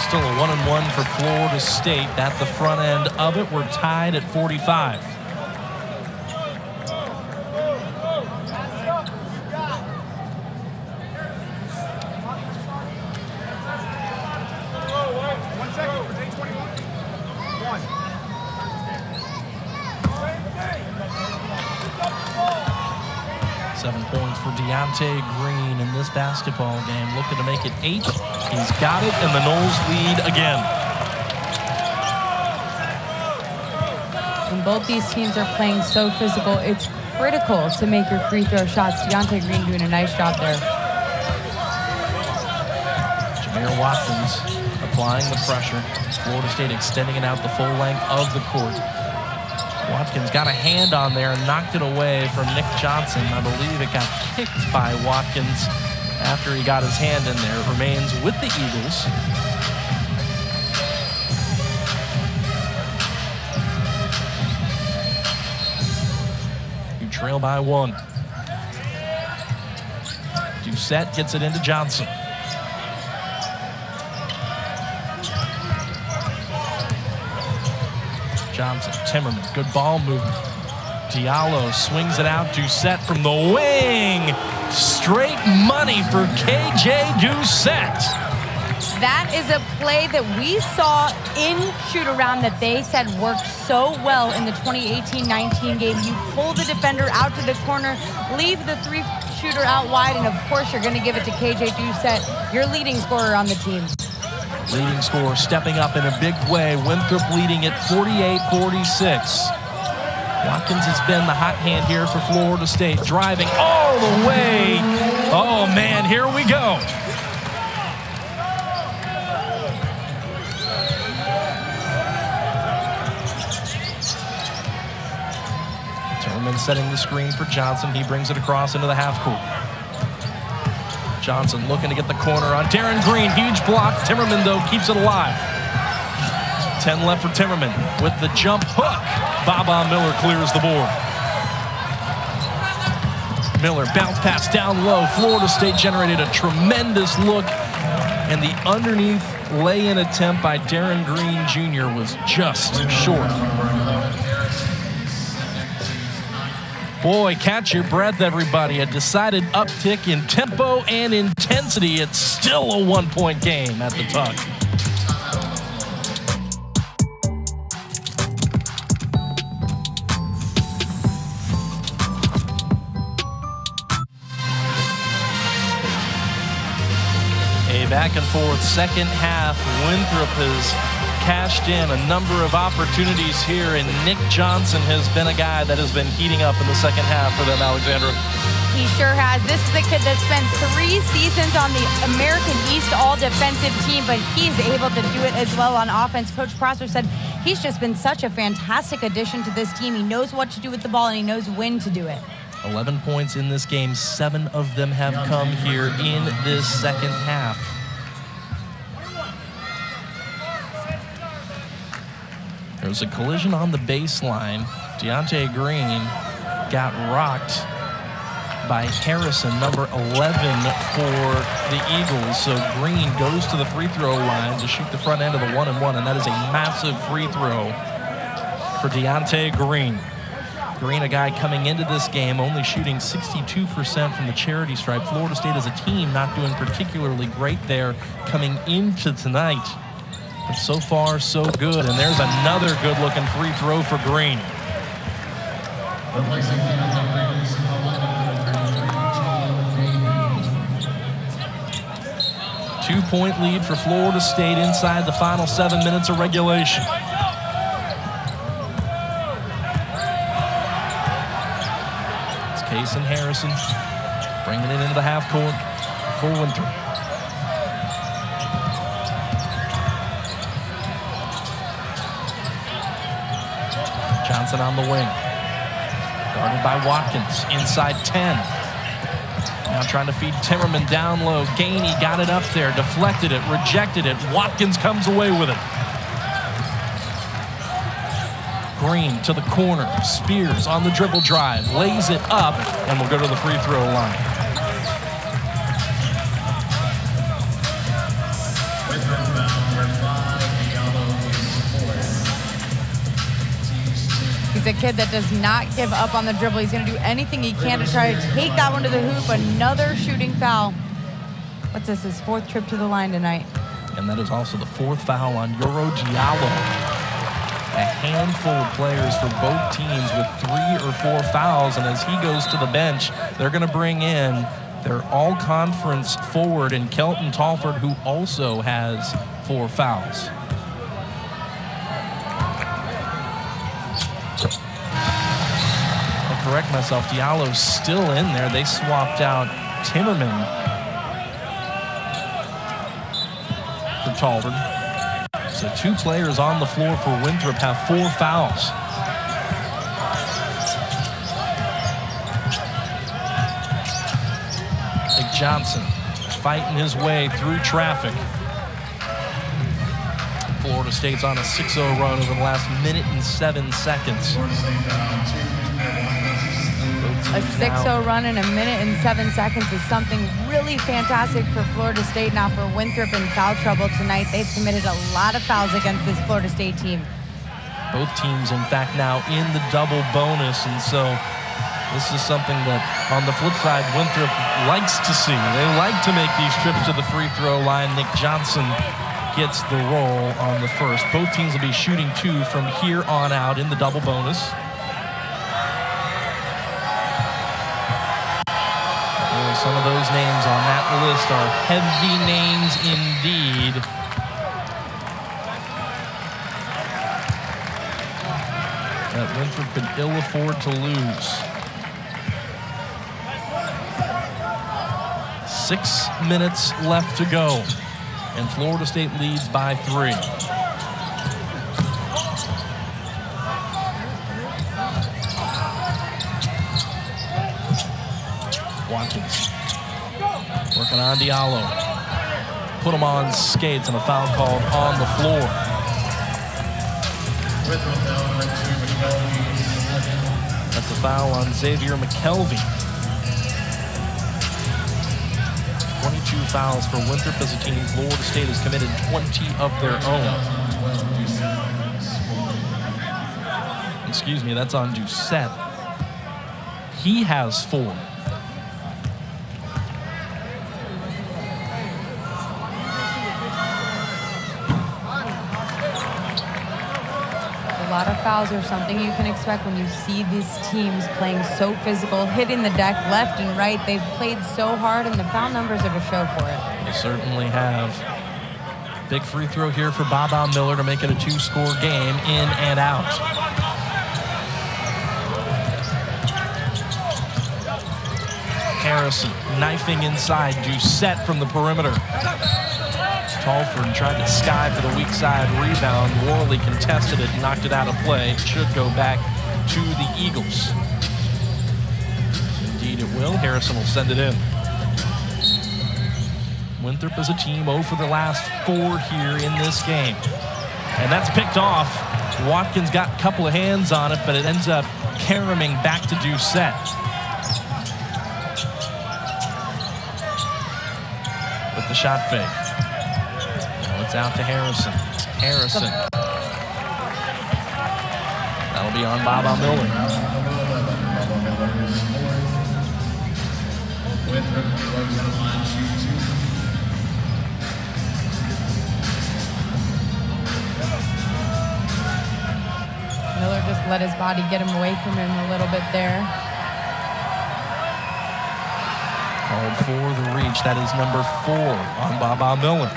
S1: Still a 1-and-1 for Florida State. At the front end of it, we're tied at 45. For Deontay Green in this basketball game, looking to make it 8. He's got it, and the Noles lead again.
S2: When both these teams are playing so physical, it's critical to make your free throw shots. Deontay Green doing a nice job there.
S1: Jameer Watkins applying the pressure. Florida State extending it out the full length of the court. Watkins got a hand on there and knocked it away from Nick Johnson. I believe it got kicked by Watkins after he got his hand in there. It remains with the Eagles. You trail by 1. Doucette gets it into Johnson. Johnson, Timmerman, good ball movement. Diallo swings it out. Doucette from the wing. Straight money for KJ Doucette.
S2: That is a play that we saw in shoot-around that they said worked so well in the 2018-19 game. You pull the defender out to the corner, leave the three-shooter out wide, and of course you're going to give it to KJ Doucette, your leading scorer on the team.
S1: Leading scorer stepping up in a big way. Winthrop leading at 48-46. Watkins has been the hot hand here for Florida State, driving all the way. Oh, man, here we go. Timmerman setting the screen for Johnson. He brings it across into the half court. Johnson looking to get the corner on Darren Green. Huge block. Timmerman, though, keeps it alive. 10 left for Timmerman with the jump hook. Baba Miller clears the board. Miller bounce pass down low. Florida State generated a tremendous look, and the underneath lay-in attempt by Darren Green Jr. was just short. Boy, catch your breath, everybody. A decided uptick in tempo and intensity. It's still a one-point game at the Tuck. A back and forth second half. Winthrop has cashed in a number of opportunities here, and Nick Johnson has been a guy that has been heating up in the second half for them, Alexandra.
S2: He sure has. This is the kid that spent 3 seasons on the American East all-defensive team, but he's able to do it as well on offense. Coach Prosser said he's just been such a fantastic addition to this team. He knows what to do with the ball, and he knows when to do it.
S1: 11 points in this game. 7 of them have come here in this second half. There's a collision on the baseline. Deontay Green got rocked by Harrison, number 11 for the Eagles. So Green goes to the free throw line to shoot the front end of the 1-and-1, and that is a massive free throw for Deontay Green. Green, a guy coming into this game only shooting 62% from the charity stripe. Florida State as a team not doing particularly great there coming into tonight. But so far, so good. And there's another good-looking free throw for Green.
S3: Replacing the Breeze in the lineup, number 33,
S1: 2-point lead for Florida State inside the final 7 minutes of regulation. It's Case and Harrison bringing it into the half court for Winthrop. Johnson on the wing. Guarded by Watkins, inside 10. Now trying to feed Timmerman down low. Gainey got it up there, deflected it, rejected it. Watkins comes away with it. Green to the corner. Spears on the dribble drive, lays it up, and will go to the free throw line.
S2: He's a kid that does not give up on the dribble. He's going to do anything he can to try to take that one to the hoop. Another shooting foul. What's this, his 4th trip to the line tonight?
S1: And that is also the 4th foul on Yoro Diallo. A handful of players for both teams with 3 or 4 fouls. And as he goes to the bench, they're going to bring in their all-conference forward in Kelton Talford, who also has 4 fouls. Correct myself, Diallo's still in there. They swapped out Timmerman for Talford. So 2 players on the floor for Winthrop have 4 fouls. Nick Johnson fighting his way through traffic. Florida State's on a 6-0 run over the last minute and 7 seconds.
S2: A 6-0 run in a minute and 7 seconds is something really fantastic for Florida State. Now for Winthrop in foul trouble tonight. They've committed a lot of fouls against this Florida State team.
S1: Both teams, in fact, now in the double bonus. And so this is something that, on the flip side, Winthrop likes to see. They like to make these trips to the free throw line. Nick Johnson gets the roll on the first. Both teams will be shooting 2 from here on out in the double bonus. Some of those names on that list are heavy names indeed. That Winthrop could ill afford to lose. 6 minutes left to go, and Florida State leads by 3. Watkins working on Diallo. Put him on skates and a foul called on the floor. That's a foul on Xavier McKelvey. 22 fouls for Winthrop as a team. Florida State has committed 20 of their own. Excuse me, that's on Doucette. He has 4.
S2: A lot of fouls are something you can expect when you see these teams playing so physical, hitting the deck left and right. They've played so hard, and the foul numbers are to show for it.
S1: They certainly have. Big free throw here for Baba Miller to make it a 2-score game, in and out. Harrison knifing inside. Doucette from the perimeter. Talford tried to sky for the weak side rebound. Warley contested it, knocked it out of play. It should go back to the Eagles. Indeed it will. Harrison will send it in. Winthrop as a team 0 for the last 4 here in this game. And that's picked off. Watkins got a couple of hands on it, but it ends up caroming back to Doucette. With the shot fake. It's out to Harrison. Harrison. That'll be on Baba Miller.
S2: Miller just let his body get him away from him a little bit there.
S1: Called for the reach. That is number 4 on Baba Miller.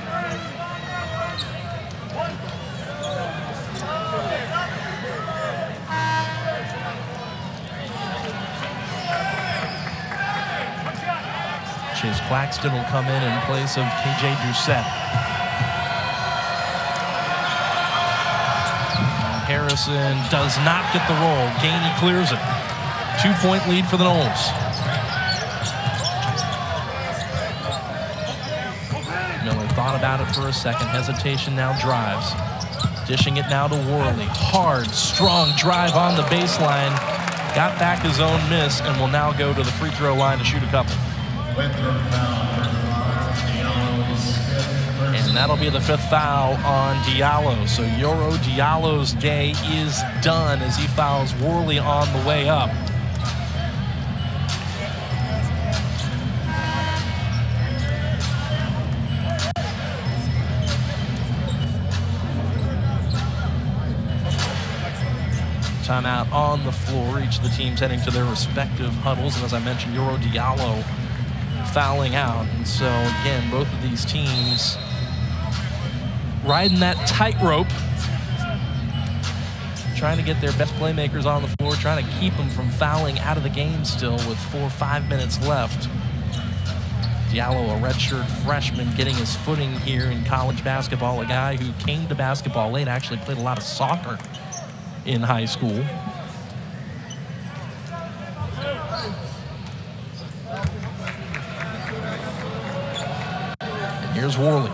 S1: Chase Claxton will come in place of KJ Doucette. Harrison does not get the roll. Gainey clears it. 2-point lead for the Noles. Miller thought about it for a second. Hesitation, now drives. Dishing it now to Warley. Hard, strong drive on the baseline. Got back his own miss and will now go to the free throw line to shoot a couple. And that'll be the 5th foul on Diallo. So Yoro Diallo's day is done as he fouls Warley on the way up. Timeout on the floor. Each of the teams heading to their respective huddles. And as I mentioned, Yoro Diallo fouling out. And so, again, both of these teams riding that tightrope, trying to get their best playmakers on the floor, trying to keep them from fouling out of the game still with 4 or 5 minutes left. Diallo, a redshirt freshman, getting his footing here in college basketball, a guy who came to basketball late, actually played a lot of soccer in high school. And here's Warley.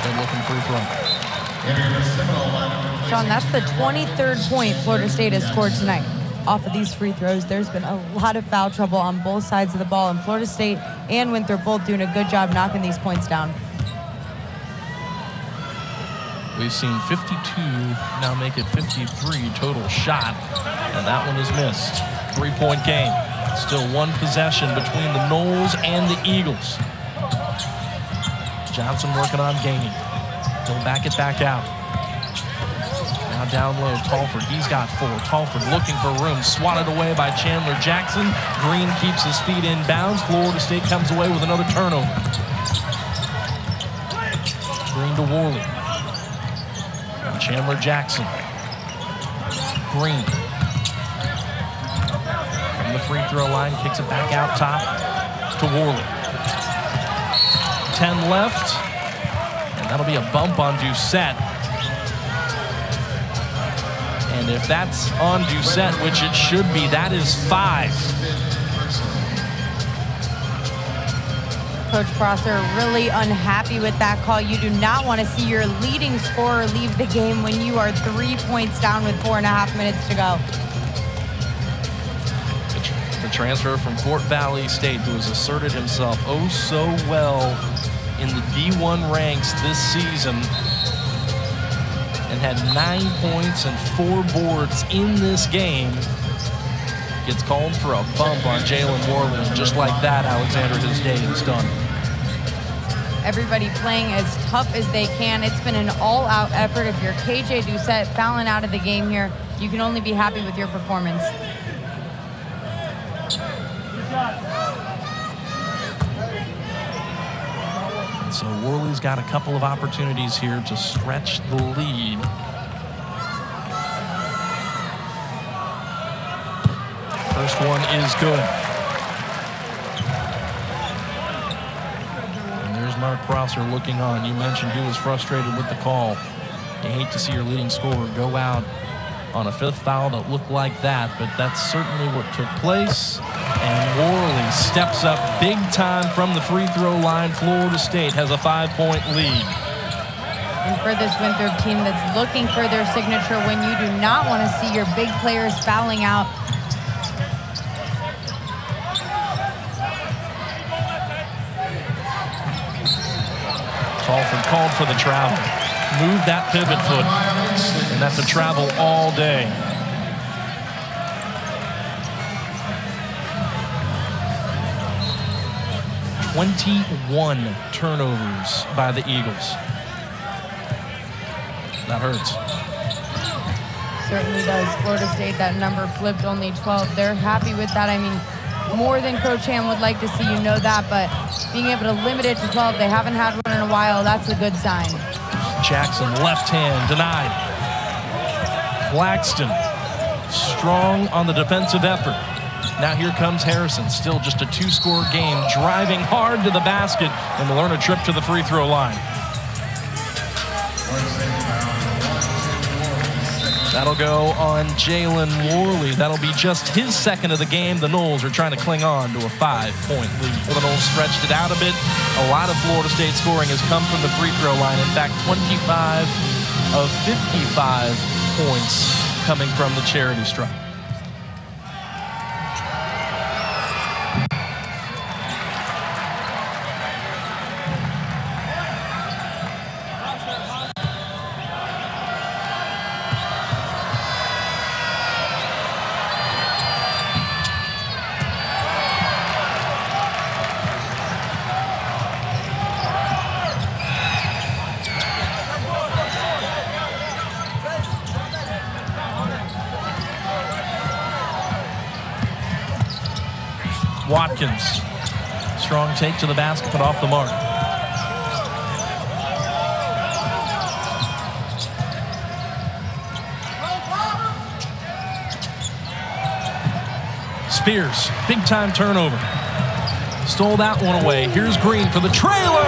S1: They're looking free throw.
S2: Sean, that's the 23rd point Florida State has scored tonight. Off of these free throws, there's been a lot of foul trouble on both sides of the ball, and Florida State and Winthrop both doing a good job knocking these points down.
S1: We've seen 52, now make it 53 total shot, and that one is missed. 3-point game. Still one possession between the Noles and the Eagles. Johnson working on Gainey. He'll back it back out. Now down low, Talford, he's got 4. Talford looking for room, swatted away by Chandler Jackson. Green keeps his feet in bounds. Florida State comes away with another turnover. Green to Warley. And Chandler Jackson. Green. From the free throw line, kicks it back out top to Warley. 10 left, and that'll be a bump on Doucette. And if that's on Doucette, which it should be, that is 5.
S2: Coach Prosser really unhappy with that call. You do not want to see your leading scorer leave the game when you are 3 points down with 4.5 minutes to go.
S1: The transfer from Fort Valley State, who has asserted himself oh so well in the D1 ranks this season, and had 9 points and 4 boards in this game, gets called for a bump on Jalen Warley. Just like that, Alexander, his day is done.
S2: Everybody playing as tough as they can. It's been an all-out effort. If you're KJ Doucette fouling out of the game here, you can only be happy with your performance.
S1: So Warley's got a couple of opportunities here to stretch the lead. First one is good. And there's Mark Prosser looking on. You mentioned he was frustrated with the call. You hate to see your leading scorer go out on a 5th foul that looked like that, but that's certainly what took place. And Warley steps up big time from the free throw line. Florida State has a 5-point lead.
S2: And for this Winthrop team that's looking for their signature win, you do not want to see your big players fouling out.
S1: Talford called for the travel. Move that pivot foot. And that's a travel all day. 21 turnovers by the Eagles. That hurts.
S2: Certainly does. Florida State, that number flipped, only 12. They're happy with that. I mean, more than Coach Ham would like to see, you know that, but being able to limit it to 12, they haven't had one in a while, that's a good sign.
S1: Jackson, left hand, denied. Claxton, strong on the defensive effort. Now here comes Harrison, still just a 2-score game, driving hard to the basket, and will earn a trip to the free throw line. That'll go on Jalen Warley. That'll be just his second of the game. The Noles are trying to cling on to a 5-point lead. The Noles stretched it out a bit. A lot of Florida State scoring has come from the free throw line. In fact, 25 of 55 points coming from the charity stripe. Watkins, strong take to the basket, but off the mark. Spears, big time turnover. Stole that one away. Here's Green for the trailer.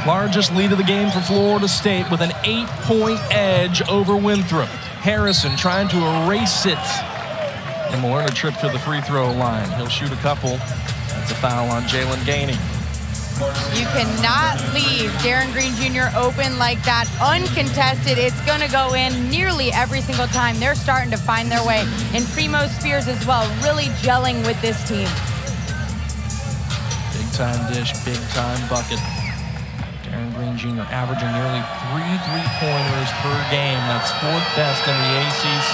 S1: Largest lead of the game for Florida State with an 8-point edge over Winthrop. Harrison trying to erase it. And will earn a trip to the free throw line. He'll shoot a couple. That's a foul on Jalen Gainey.
S2: You cannot leave Darren Green Jr. open like that, uncontested. It's going to go in nearly every single time. They're starting to find their way. And Primo Spears as well, really gelling with this team.
S1: Big time dish, big time bucket. Darren Green Jr. averaging nearly 3 3-pointers per game. That's 4th best in the ACC.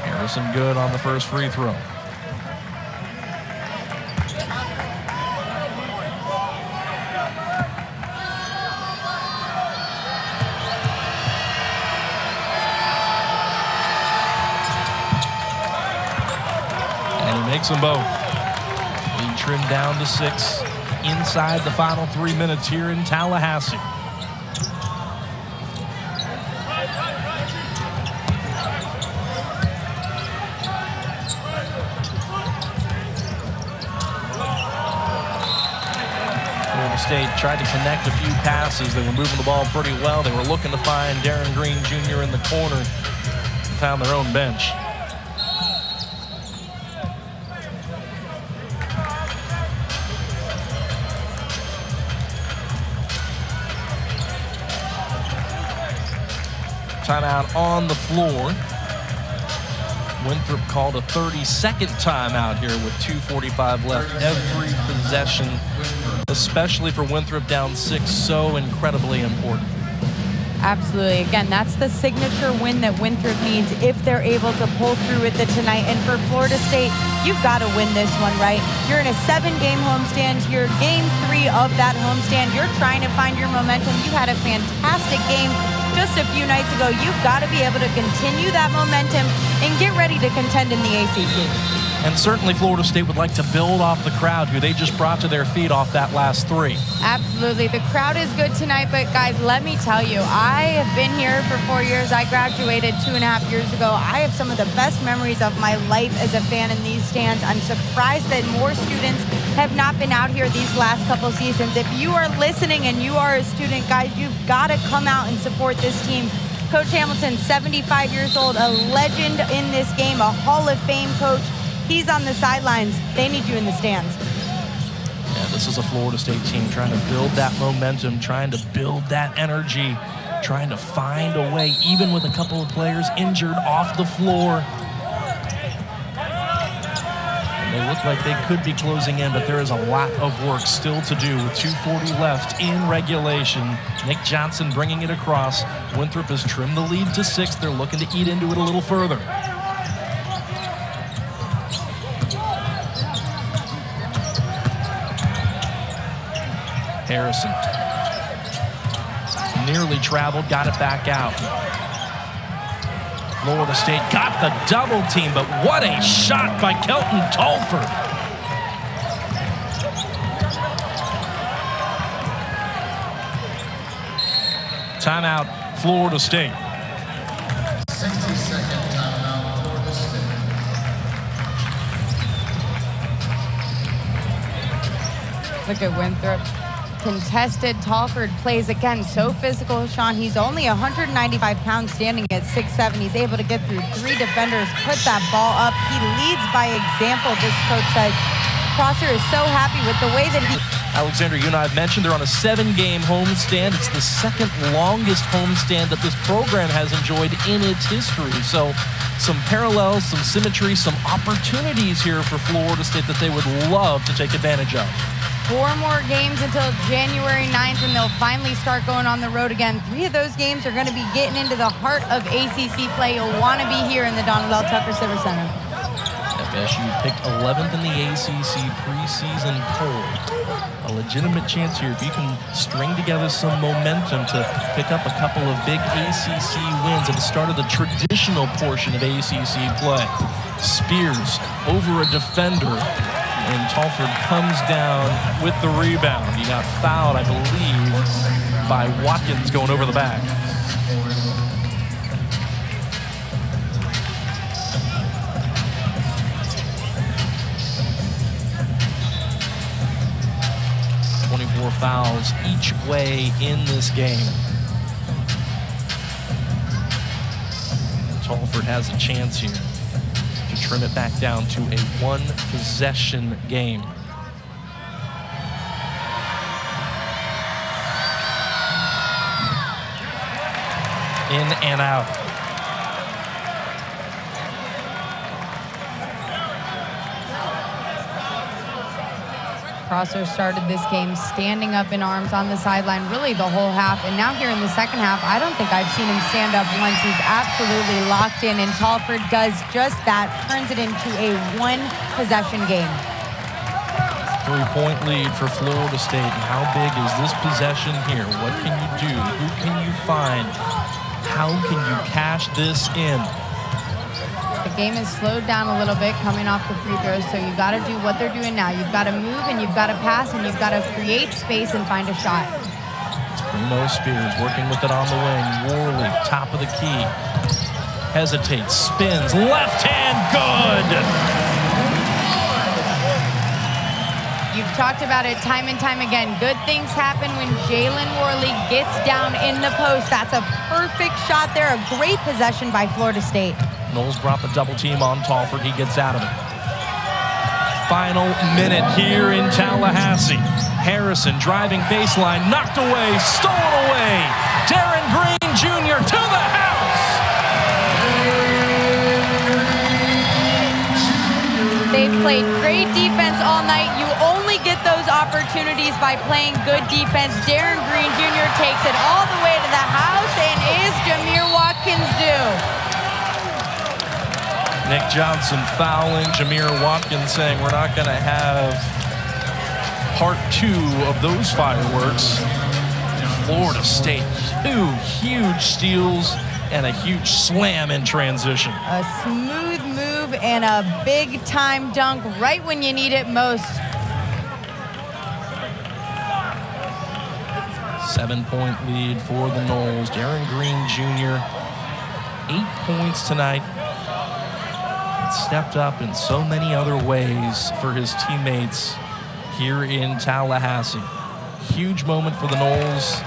S1: Harrison good on the first free throw. And he makes them both. Lead trimmed down to 6. Inside the final 3 minutes here in Tallahassee. Florida State tried to connect a few passes. They were moving the ball pretty well. They were looking to find Darren Green Jr. in the corner. Found their own bench. Timeout on the floor. Winthrop called a 30-second timeout here with 2:45 left. Every possession, especially for Winthrop down 6, so incredibly important.
S2: Absolutely. Again, that's the signature win that Winthrop needs if they're able to pull through with it tonight. And for Florida State, you've got to win this one, right? You're in a 7-game homestand. You're game 3 of that homestand. You're trying to find your momentum. You had a fantastic game just a few nights ago. You've got to be able to continue that momentum and get ready to contend in the ACC.
S1: And certainly Florida State would like to build off the crowd who they just brought to their feet off that last 3.
S2: Absolutely. The crowd is good tonight, but guys, let me tell you, I have been here for 4 years. I graduated 2.5 years ago. I have some of the best memories of my life as a fan in these stands. I'm surprised that more students have not been out here these last couple seasons. If you are listening and you are a student, guys, you've got to come out and support this team. Coach Hamilton, 75 years old, a legend in this game, a Hall of Fame coach. He's on the sidelines. They need you in the stands.
S1: Yeah, this is a Florida State team trying to build that momentum, trying to build that energy, trying to find a way, even with a couple of players injured off the floor. And they look look like they could be closing in, but there is a lot of work still to do with 2:40 left in regulation. Nick Johnson bringing it across. Winthrop has trimmed the lead to 6. They're looking to eat into it a little further. Harrison nearly traveled, got it back out. Florida State got the double team, but what a shot by Kelton Talford. Timeout, Florida State.
S3: 60-second timeout, Florida State.
S2: Look at Winthrop. Contested. Talford plays again. So physical, Sean. He's only 195 pounds, standing at 6'7". He's able to get through 3 defenders, put that ball up. He leads by example, this coach says. Prosser is so happy with the way that he...
S1: Alexander, you and I have mentioned they're on a 7-game homestand. It's the second longest homestand that this program has enjoyed in its history. So some parallels, some symmetry, some opportunities here for Florida State that they would love to take advantage of.
S2: 4 more games until January 9th, and they'll finally start going on the road again. 3 of those games are going to be getting into the heart of ACC play. You'll want to be here in the Donald L. Tucker Civic Center.
S1: FSU picked 11th in the ACC preseason poll. A legitimate chance here if you can string together some momentum to pick up a couple of big ACC wins at the start of the traditional portion of ACC play. Spears over a defender, and Talford comes down with the rebound. He got fouled, I believe, by Watkins going over the back. Fouls each way in this game. Talford has a chance here to trim it back down to a 1-possession game. In and out.
S2: Prosser started this game standing up in arms on the sideline really the whole half, and now here in the second half, I don't think I've seen him stand up once. He's absolutely locked in, and Talford does just that, turns it into a 1-possession game.
S1: 3-point lead for Florida State, and how big is this possession here? What can you do? Who can you find? How can you cash this in?
S2: The game is slowed down a little bit coming off the free throws, so you've got to do what they're doing now. You've got to move, and you've got to pass, and you've got to create space and find a shot.
S1: It's Primo Spears working with it on the wing. Warley, top of the key. Hesitates, spins, left hand, good!
S2: You've talked about it time and time again. Good things happen when Jalen Warley gets down in the post. That's a perfect shot there. A great possession by Florida State.
S1: Knowles brought the double team on Talford. He gets out of it. Final minute here in Tallahassee. Harrison driving baseline, knocked away, stolen away. Darren Green Jr. to the house.
S2: They've played great defense all night. You only get those opportunities by playing good defense. Darren Green Jr. takes it all the way to the house, and is Jameer Watkins due?
S1: Nick Johnson fouling. Jameer Watkins saying we're not going to have part 2 of those fireworks. Florida State, 2 huge steals and a huge slam in transition.
S2: A smooth move and a big-time dunk right when you need it most.
S1: 7-point lead for the Noles. Darren Green Jr., 8 points tonight. Stepped up in so many other ways for his teammates here in Tallahassee. Huge moment for the Noles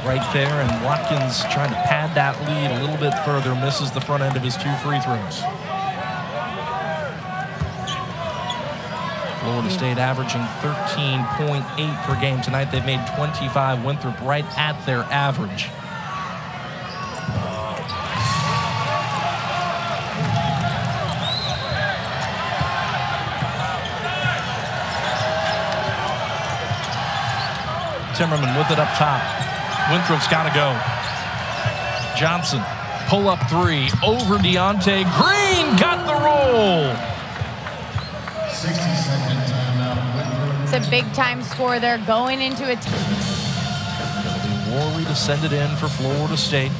S1: right there, and Watkins trying to pad that lead a little bit further, misses the front end of his 2 free throws. Florida State averaging 13.8 per game. Tonight they've made 25. Winthrop right at their average. Timmerman with it up top. Winthrop's got to go. Johnson, pull-up three, over Deontay Green, got the roll.
S3: 60-second timeout. Winthrop.
S2: It's a big-time score. They're going into a
S1: Warley to send it in for Florida State.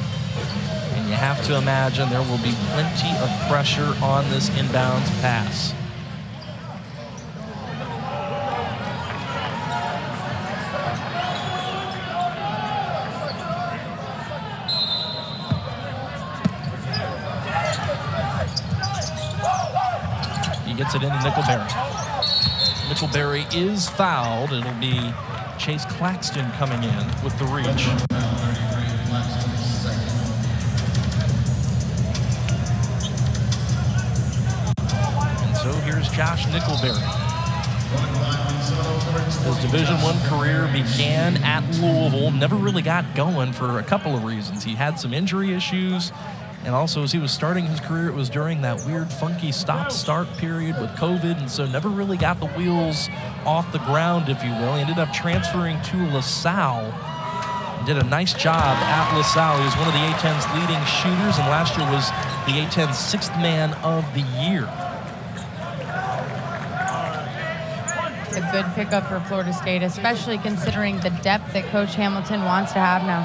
S1: And you have to imagine there will be plenty of pressure on this inbounds pass. He gets it into Nickelberry. Nickelberry is fouled. It'll be Chase Claxton coming in with the reach. And so here's Josh Nickelberry. His Division I career began at Louisville, never really got going for a couple of reasons. He had some injury issues, and also as he was starting his career, it was during that weird, funky stop-start period with COVID, and so never really got the wheels off the ground, if you will. He ended up transferring to LaSalle and did a nice job at LaSalle. He was one of the A-10's leading shooters, and last year was the A-10's sixth man of the year.
S2: It's a good pickup for Florida State, especially considering the depth that Coach Hamilton wants to have now.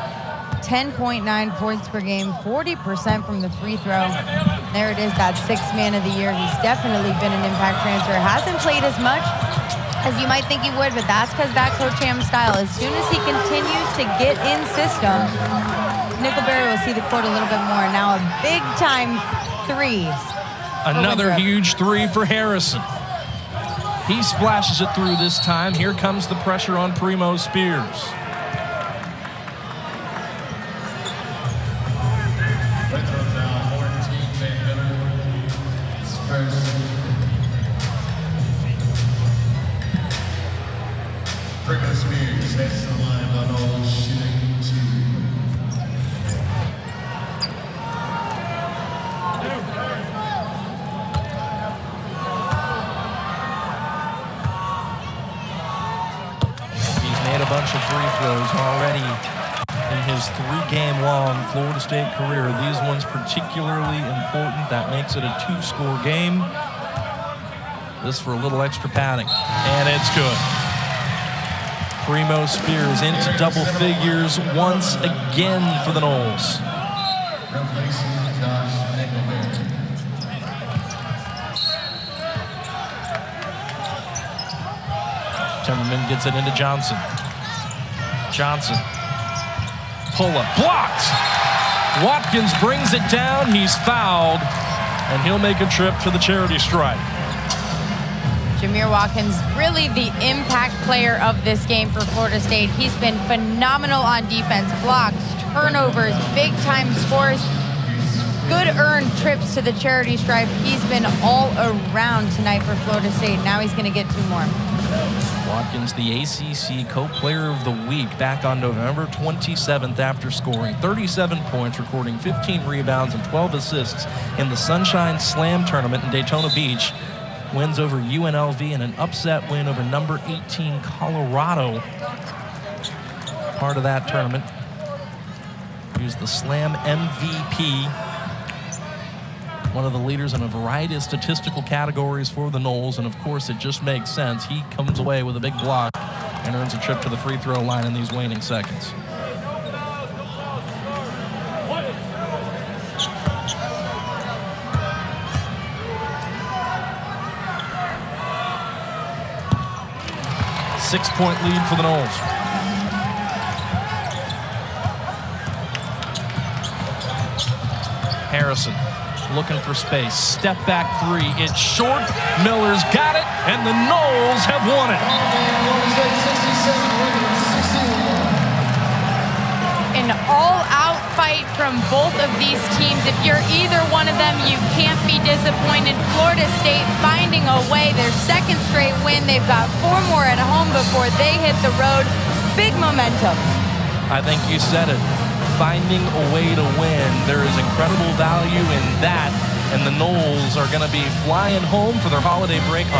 S2: 10.9 points per game, 40% from the free throw. There it is, that sixth man of the year. He's definitely been an impact transfer. Hasn't played as much as you might think he would, but that's because that Coach Ham style. As soon as he continues to get in system, Nickelberry will see the court a little bit more. Now a big-time three.
S1: Another huge three for Harrison. He splashes it through this time. Here comes the pressure on Primo Spears.
S3: Primo Spears heads to the line on all shooting two.
S1: He's made a bunch of free throws already in his three-game-long Florida State career. These ones particularly important. That makes it a two-score game. This for a little extra padding, and it's good. Primo Spears into double figures once again for the Noles.
S3: Replacing Josh Nickelberry.
S1: Timmerman gets it into Johnson. Johnson. Pull-up. Blocked! Watkins brings it down. He's fouled, and he'll make a trip to the charity stripe.
S2: Jameer Watkins, really the impact player of this game for Florida State. He's been phenomenal on defense, blocks, turnovers, big-time scores, good earned trips to the charity stripe. He's been all around tonight for Florida State. Now he's going to get two more.
S1: Watkins, the ACC Co-Player of the Week, back on November 27th after scoring 37 points, recording 15 rebounds and 12 assists in the Sunshine Slam Tournament in Daytona Beach. Wins over UNLV and an upset win over number 18 Colorado. Part of that tournament. He was the Slam MVP. One of the leaders in a variety of statistical categories for the Noles, and of course it just makes sense. He comes away with a big block and earns a trip to the free throw line in these waning seconds. Six-point lead for the Noles. Harrison looking for space. Step back three. It's short. Miller's got it, and the Noles have won it.
S2: An all-out fight from both of these teams. If you're either one of them, you can't be disappointed. Florida State finding a way. Their second straight win. They've got four more at home before they hit the road. Big momentum.
S1: I think you said it. Finding a way to win. There is incredible value in that, and the Noles are going to be flying home for their holiday break.